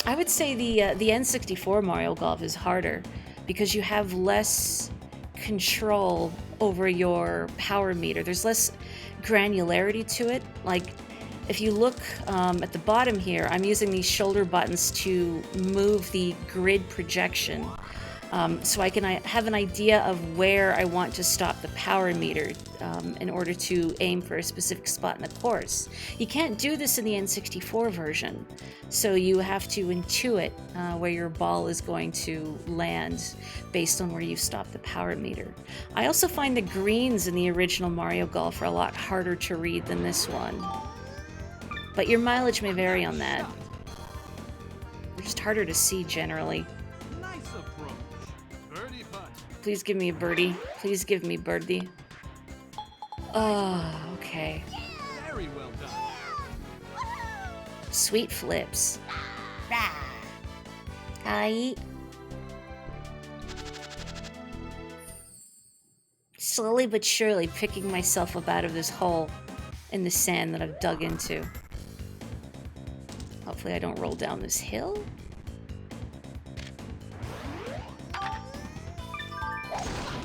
I would say the N64 Mario Golf is harder because you have less control over your power meter. There's less granularity to it. Like, if you look at the bottom here, I'm using these shoulder buttons to move the grid projection so I can have an idea of where I want to stop the power meter in order to aim for a specific spot in the course. You can't do this in the N64 version, so you have to intuit where your ball is going to land based on where you stop the power meter. I also find the greens in the original Mario Golf are a lot harder to read than this one, but your mileage may vary on that. They're just harder to see generally. Nice approach. Birdie putt. Please give me a birdie. Please give me birdie. Oh, okay. Very well done. Sweet flips. Hi. Slowly but surely picking myself up out of this hole in the sand that I've dug into. Hopefully I don't roll down this hill.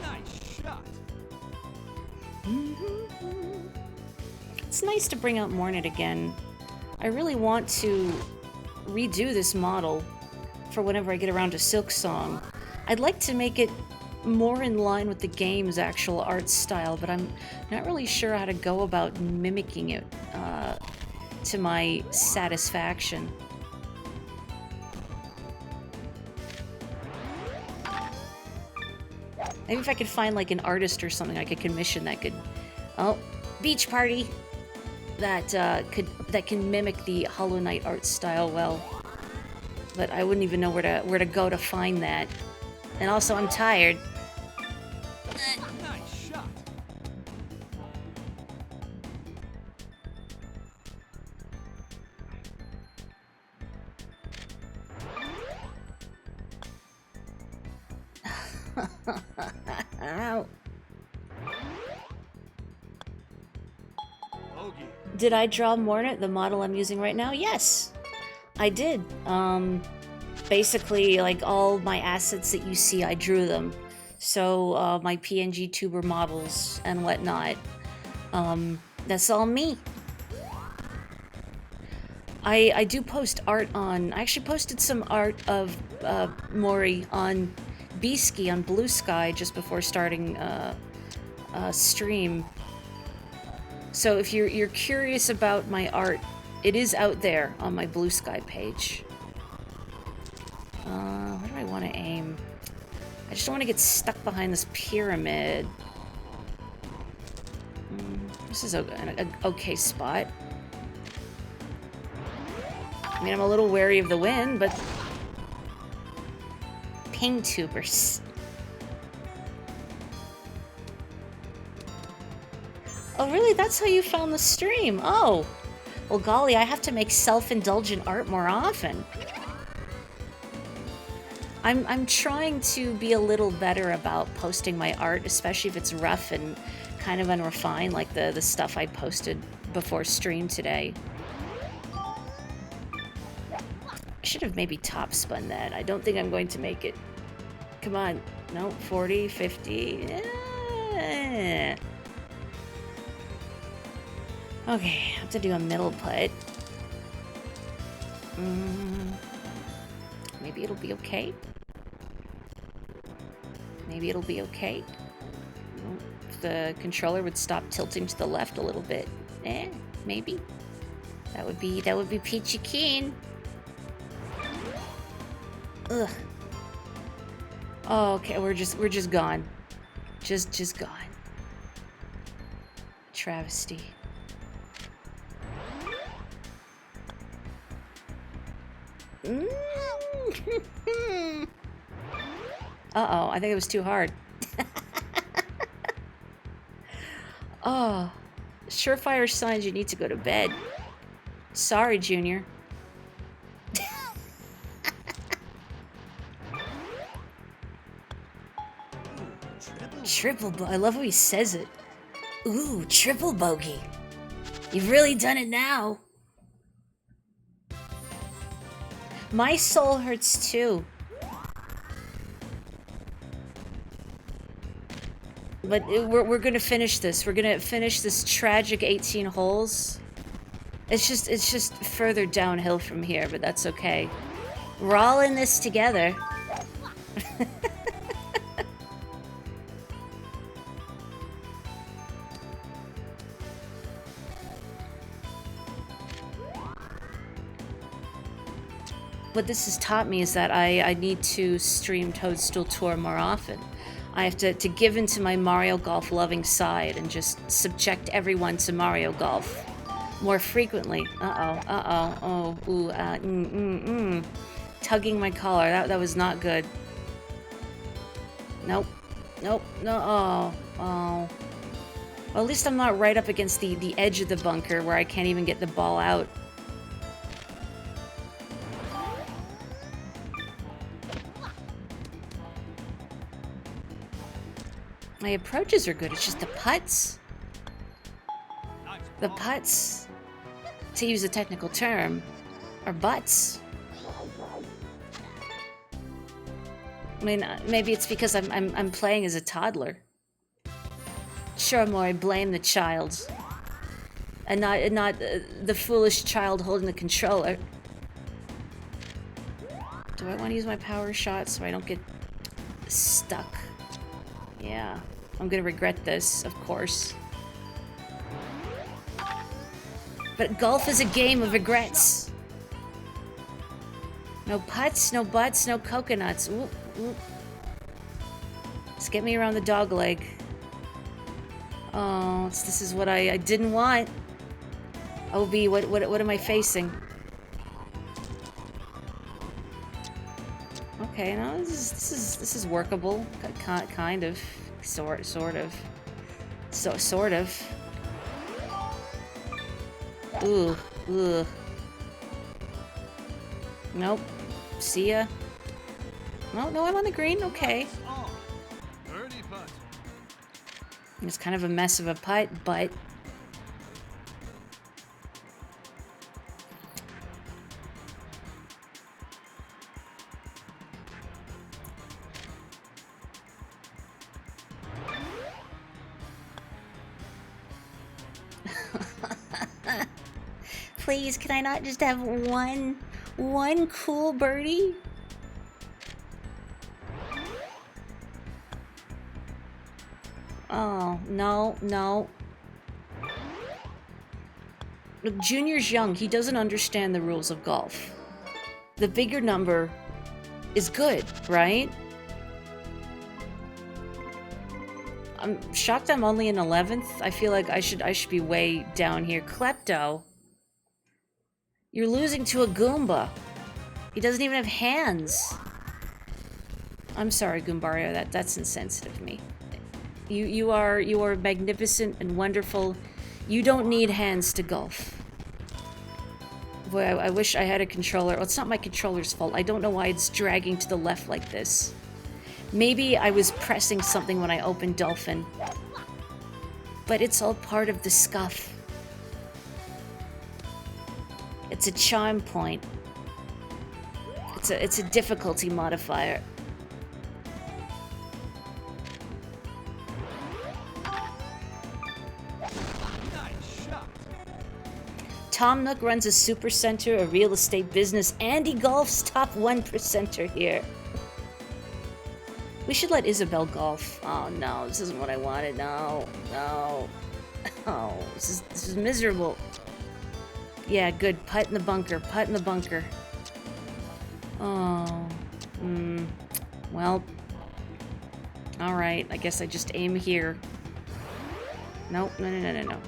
Nice shot. It's nice to bring out Mornet again. I really want to redo this model for whenever I get around to Silk Song. I'd like to make it more in line with the game's actual art style, but I'm not really sure how to go about mimicking it to my satisfaction. Maybe if I could find like an artist or something I could commission that could... Oh, beach party! That can mimic the Hollow Knight art style well. But I wouldn't even know where to go to find that. And also, I'm tired. Nice shot. Ow. Bogey. Did I draw Mornet, the model I'm using right now? Yes, I did. Basically, like all my assets that you see, I drew them. So my PNG tuber models and whatnot. That's all me. I do post art on... I actually posted some art of Morri on Beesky on Blue Sky just before starting stream. So if you're curious about my art, it is out there on my Blue Sky page. Where do I want to aim? I just don't want to get stuck behind this pyramid. This is an okay spot. I mean, I'm a little wary of the wind, but... Ping tubers. Oh, really? That's how you found the stream? Oh. Well, golly, I have to make self-indulgent art more often. I'm trying to be a little better about posting my art, especially if it's rough and kind of unrefined, like the stuff I posted before stream today. I should have maybe top spun that. I don't think I'm going to make it. Come on. No, 40, 50. Okay, I have to do a middle putt. Maybe it'll be okay. Maybe it'll be okay. If the controller would stop tilting to the left a little bit. Maybe. That would be peachy keen. Ugh. Oh, okay, we're just gone. Just gone. Travesty. Uh-oh, I think it was too hard. Oh, surefire signs you need to go to bed. Sorry, Junior. Triple I love how he says it. Ooh, triple bogey. You've really done it now. My soul hurts too. But we're gonna finish this. We're gonna finish this tragic 18 holes. It's just further downhill from here, but that's okay. We're all in this together. what this has taught me is that I need to stream Toadstool Tour more often. I have to give into my Mario Golf loving side and just subject everyone to Mario Golf more frequently. Tugging my collar. That was not good. Nope. Nope. No. Oh. Well, at least I'm not right up against the edge of the bunker where I can't even get the ball out. My approaches are good. It's just the putts. The putts, to use a technical term, are butts. I mean, maybe it's because I'm playing as a toddler. Sure, Morri, blame the child, and not the foolish child holding the controller. Do I want to use my power shot so I don't get stuck? Yeah, I'm gonna regret this, of course. But golf is a game of regrets. No putts, no butts, no coconuts. Ooh, ooh. Just get me around the dog leg. Oh, this is what I didn't want. OB, what am I facing? Okay, no, this is workable. Kind of, sort of. Ooh. Nope. See ya. No, I'm on the green. Okay. Birdie putt. It's kind of a mess of a putt, but please, can I not just have one cool birdie? Oh, no. Look, Junior's young. He doesn't understand the rules of golf. The bigger number is good, right? I'm shocked I'm only in 11th. I feel like I should be way down here. Klepto. You're losing to a Goomba. He doesn't even have hands. I'm sorry, Goombario. That's insensitive of me. You are magnificent and wonderful. You don't need hands to golf. Boy, I wish I had a controller. Well, it's not my controller's fault. I don't know why it's dragging to the left like this. Maybe I was pressing something when I opened Dolphin. But it's all part of the scuff. It's a charm point. It's a difficulty modifier. Tom Nook runs a super center, a real estate business, and he golfs top 1%er here. We should let Isabel golf. Oh no, this isn't what I wanted. No. Oh, this is miserable. Yeah, good. Putt in the bunker. Oh. Well. Alright, I guess I just aim here. Nope, no.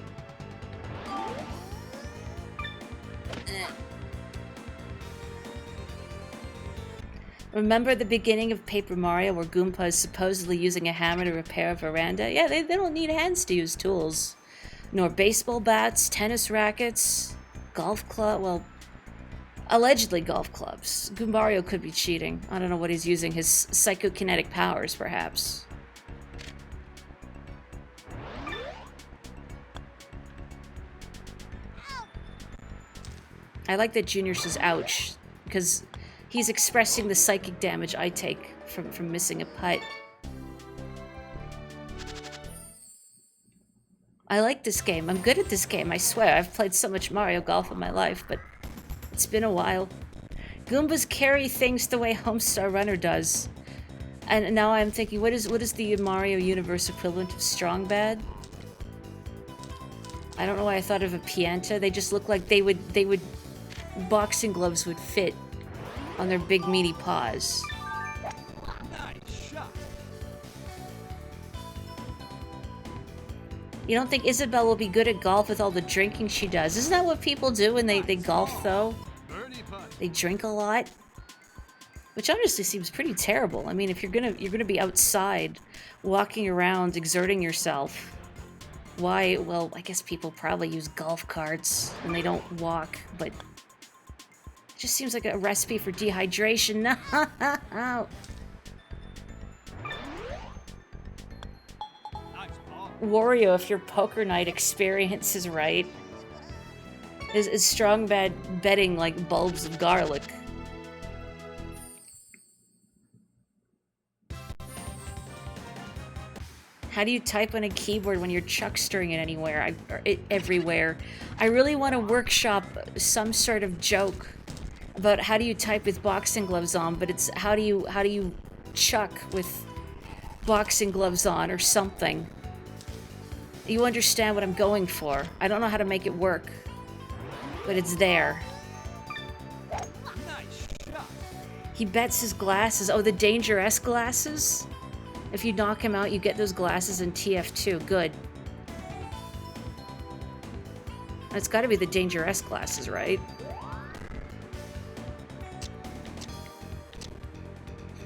Remember the beginning of Paper Mario where Goomba is supposedly using a hammer to repair a veranda? Yeah, they don't need hands to use tools. Nor baseball bats, tennis rackets, golf club, well, allegedly golf clubs. Goombario could be cheating. I don't know what he's using, his psychokinetic powers, perhaps. I like that Junior says ouch, because he's expressing the psychic damage I take from missing a putt. I like this game. I'm good at this game, I swear. I've played so much Mario Golf in my life, but it's been a while. Goombas carry things the way Homestar Runner does. And now I'm thinking, what is the Mario Universe equivalent of Strong Bad? I don't know why I thought of a Pianta. They just look like they would boxing gloves would fit. on their big meaty paws. Nice shot. You don't think Isabelle will be good at golf with all the drinking she does? Isn't that what people do when they golf, though? Birdie putt. They drink a lot? Which honestly seems pretty terrible. I mean, if you're gonna be outside, walking around, exerting yourself, why? Well, I guess people probably use golf carts and they don't walk, but it just seems like a recipe for dehydration. No. Nice ball. Wario, if your poker night experience is right, is strong betting like bulbs of garlic. How do you type on a keyboard when you're chuckstering it anywhere? Everywhere. I really want to workshop some sort of joke about how do you type with boxing gloves on, but it's how do you chuck with boxing gloves on or something. You understand what I'm going for. I don't know how to make it work, but it's there. Nice shot. He bets his glasses. Oh, the Danger-esque glasses? If you knock him out, you get those glasses in TF2. Good. It's got to be the Danger-esque glasses, right?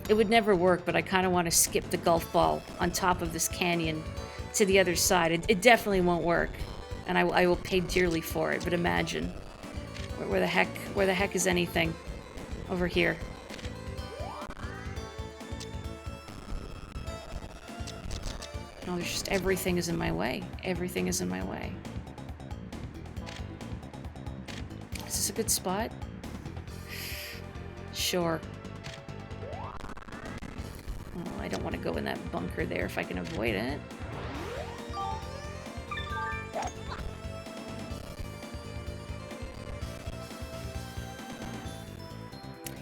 It would never work, but I kind of want to skip the golf ball on top of this canyon to the other side. It definitely won't work, and I will pay dearly for it. But imagine, where the heck is anything over here? No, there's just everything is in my way. Everything is in my way. Is this a good spot? Sure. Oh, I don't want to go in that bunker there if I can avoid it.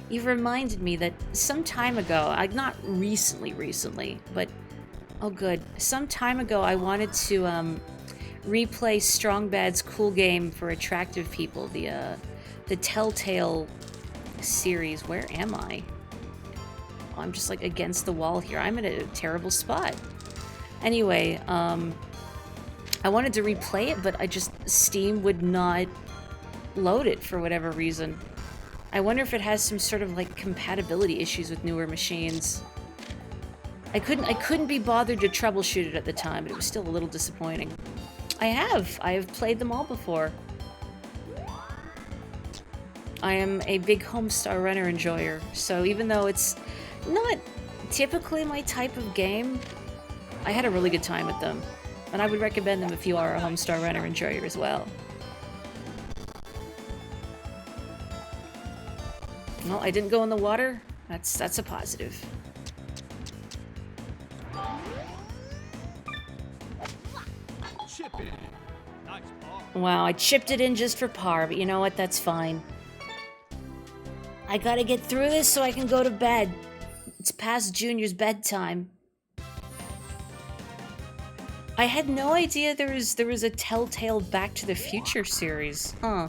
You reminded me that some time ago, not recently, but oh good, some time ago I wanted to replay Strong Bad's cool game for attractive people, the Telltale series. Where am I? Oh, I'm just like against the wall here. I'm in a terrible spot. Anyway, I wanted to replay it, but Steam would not load it for whatever reason. I wonder if it has some sort of like compatibility issues with newer machines. I couldn't be bothered to troubleshoot it at the time, but it was still a little disappointing. I have played them all before. I am a big Homestar Runner enjoyer, so even though it's not typically my type of game, I had a really good time with them. And I would recommend them if you are a Homestar Runner enjoyer as well. Well, I didn't go in the water. That's a positive. Chip it. Nice ball. Wow, I chipped it in just for par, but you know what? That's fine. I gotta get through this so I can go to bed. It's past Junior's bedtime. I had no idea there was a Telltale Back to the Future series. Huh.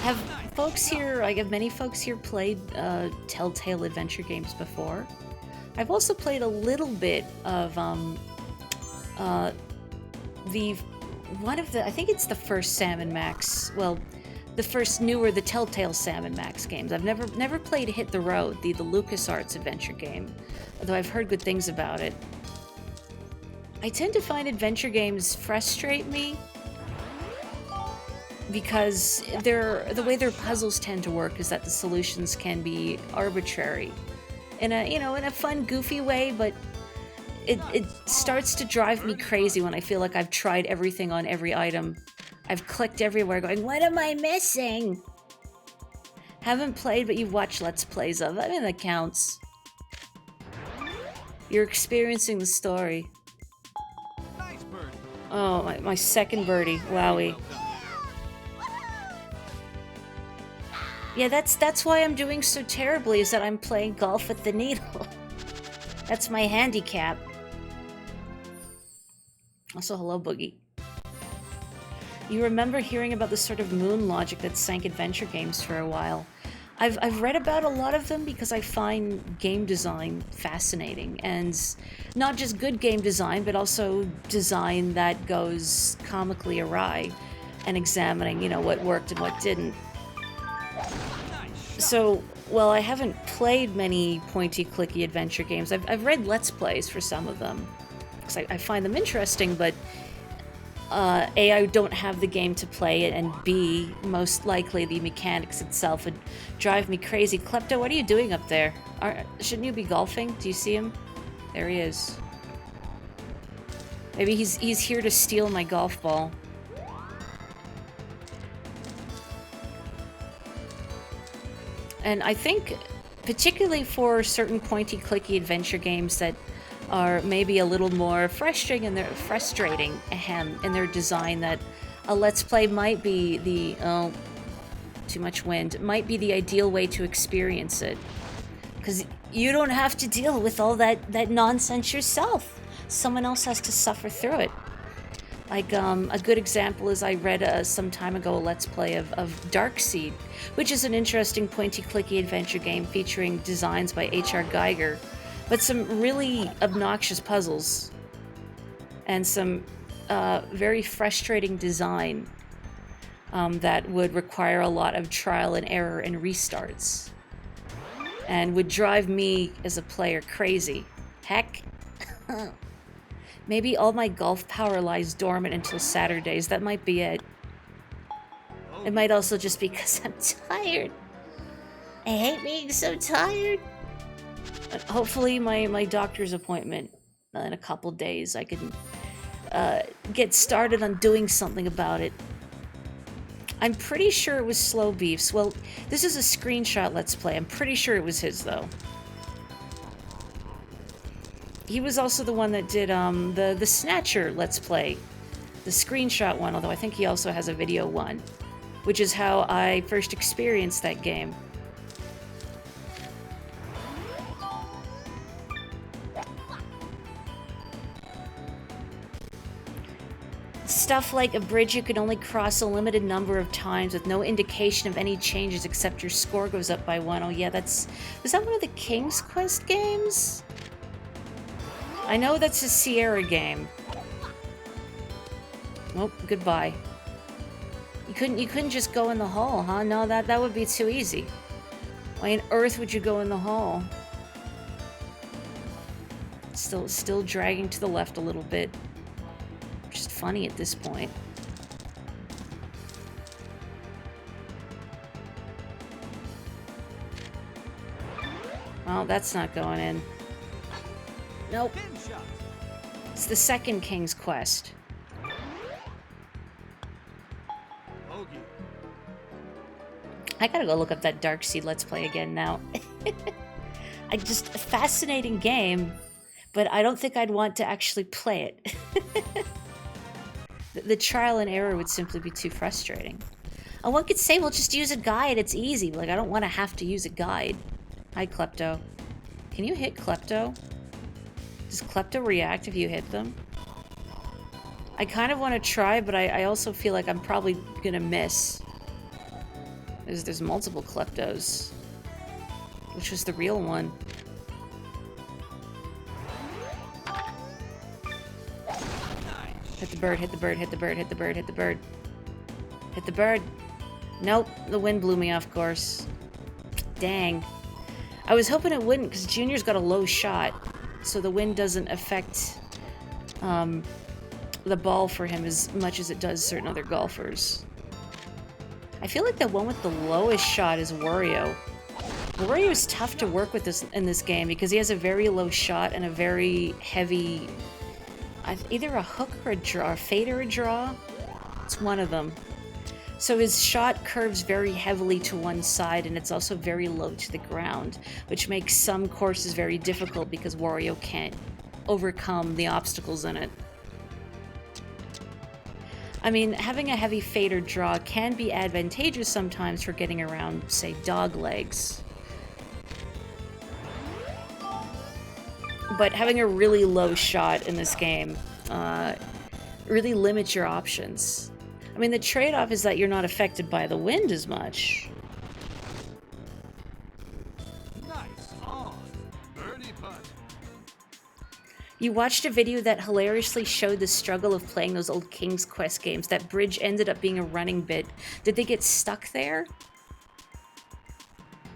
Have folks here, have many folks here played Telltale adventure games before? I've also played a little bit of I think it's the first Sam and Max, well, the first newer, the Telltale Sam and Max games. I've never played Hit the Road, the LucasArts adventure game, although I've heard good things about it. I tend to find adventure games frustrate me because the way their puzzles tend to work is that the solutions can be arbitrary in a fun, goofy way, but it starts to drive me crazy when I feel like I've tried everything on every item. I've clicked everywhere going, what am I missing? Haven't played, but you've watched Let's Plays of. I mean, that counts. You're experiencing the story. Nice bird. Oh, my second birdie. Wowie. Well done. Yeah, that's why I'm doing so terribly, is that I'm playing golf with the needle. That's my handicap. Also, hello, Boogie. You remember hearing about the sort of moon logic that sank adventure games for a while. I've read about a lot of them because I find game design fascinating, and not just good game design, but also design that goes comically awry, and examining, you know, what worked and what didn't. So, well, I haven't played many pointy-clicky adventure games. I've read Let's Plays for some of them, because I find them interesting, but A, I don't have the game to play it, and B, most likely the mechanics itself would drive me crazy. Klepto, what are you doing up there? Shouldn't you be golfing? Do you see him? There he is. Maybe he's here to steal my golf ball. And I think, particularly for certain pointy-clicky adventure games that are maybe a little more frustrating in their design, that a Let's Play might be the too much wind, might be the ideal way to experience it, because you don't have to deal with all that nonsense yourself. Someone else has to suffer through it. Like a good example is I read some time ago a Let's Play of Darkseed, which is an interesting pointy-clicky adventure game featuring designs by H.R. Geiger, but some really obnoxious puzzles, and some very frustrating design that would require a lot of trial and error and restarts, and would drive me as a player crazy. Heck, maybe all my golf power lies dormant until Saturdays. That might be it. It might also just be because I'm tired. I hate being so tired. Hopefully my doctor's appointment in a couple days, I can get started on doing something about it. I'm pretty sure it was Slow Beefs. Well, this is a screenshot Let's Play. I'm pretty sure it was his, though. He was also the one that did the Snatcher Let's Play. The screenshot one, although I think he also has a video one, which is how I first experienced that game. Stuff like a bridge you can only cross a limited number of times with no indication of any changes except your score goes up by 1. Oh yeah, was that one of the King's Quest games? I know that's a Sierra game. Oh, goodbye. You couldn't just go in the hole, huh? No, that would be too easy. Why on earth would you go in the hole? Still dragging to the left a little bit. Just funny at this point. Well, that's not going in. Nope. It's the second King's Quest. I gotta go look up that Darkseed Let's Play again now. A fascinating game, but I don't think I'd want to actually play it. The trial and error would simply be too frustrating. And one could say, well, just use a guide, it's easy. Like, I don't want to have to use a guide. Hi, Klepto. Can you hit Klepto? Does Klepto react if you hit them? I kind of want to try, but I also feel like I'm probably gonna miss. There's multiple Kleptos. Which was the real one? Hit the bird, hit the bird, hit the bird, hit the bird, hit the bird. Hit the bird. Nope, the wind blew me off course. Dang. I was hoping it wouldn't, because Junior's got a low shot, so the wind doesn't affect the ball for him as much as it does certain other golfers. I feel like the one with the lowest shot is Wario. Wario is tough to work with in this game because he has a very low shot and a very heavy, either a hook or a draw, a fade or a draw. It's one of them. So his shot curves very heavily to one side, and it's also very low to the ground, which makes some courses very difficult because Wario can't overcome the obstacles in it. I mean, having a heavy fade or draw can be advantageous sometimes for getting around, say, dog legs. but having a really low shot in this game really limits your options. I mean, the trade-off is that you're not affected by the wind as much. Nice on. Birdie putt. You watched a video that hilariously showed the struggle of playing those old King's Quest games. That bridge ended up being a running bit. Did they get stuck there?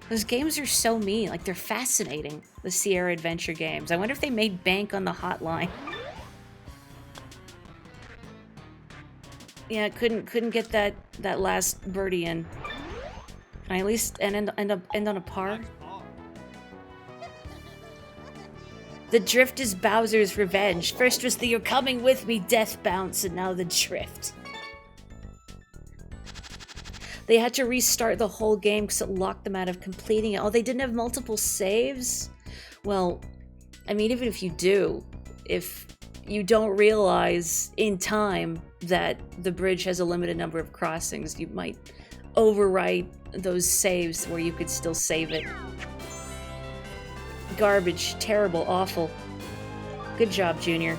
Those games are so mean. Like, they're fascinating, the Sierra Adventure games. I wonder if they made bank on the hotline. Yeah, couldn't get that last birdie in. Can I at least end on a par? The drift is Bowser's revenge. First was the "you're coming with me" death bounce, and now the drift. They had to restart the whole game because it locked them out of completing it. Oh, they didn't have multiple saves? Well, I mean, even if you do, if you don't realize in time that the bridge has a limited number of crossings, you might overwrite those saves where you could still save it. Garbage. Terrible. Awful. Good job, Junior.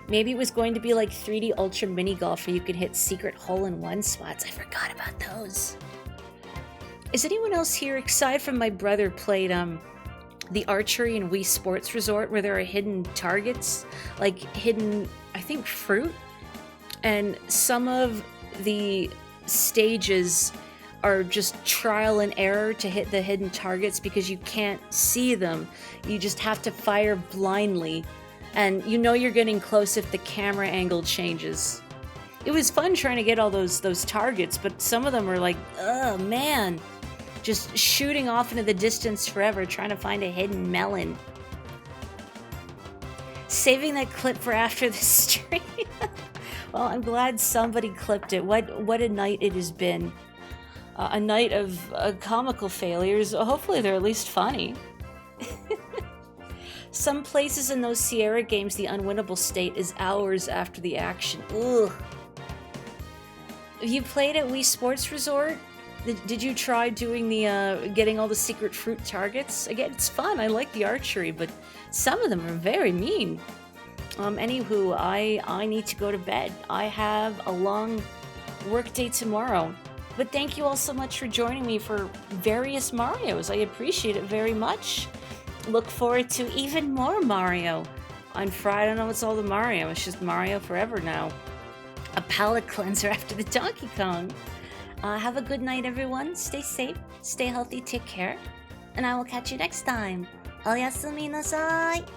Maybe it was going to be like 3D Ultra Mini Golf where you could hit secret hole-in-one spots. I forgot about those. Is anyone else here, aside from my brother, played the archery and Wii Sports Resort where there are hidden targets? Like hidden, I think, fruit? And some of the stages are just trial and error to hit the hidden targets because you can't see them. You just have to fire blindly. And you know you're getting close if the camera angle changes. It was fun trying to get all those targets, but some of them are like, oh man, just shooting off into the distance forever, trying to find a hidden melon. Saving that clip for after the stream. Well, I'm glad somebody clipped it. What a night it has been. A night of comical failures. Hopefully they're at least funny. Some places in those Sierra games, the unwinnable state is hours after the action. Ugh. Have you played at Wii Sports Resort? Did you try doing the, getting all the secret fruit targets? Again, it's fun. I like the archery, but some of them are very mean. Anywho, I need to go to bed. I have a long work day tomorrow. But thank you all so much for joining me for various Marios. I appreciate it very much. Look forward to even more Mario on Friday. I don't know what's all the Mario. It's just Mario forever now. A palate cleanser after the Donkey Kong. Have a good night, everyone. Stay safe, stay healthy, take care. And I will catch you next time. Oyasumi nasai.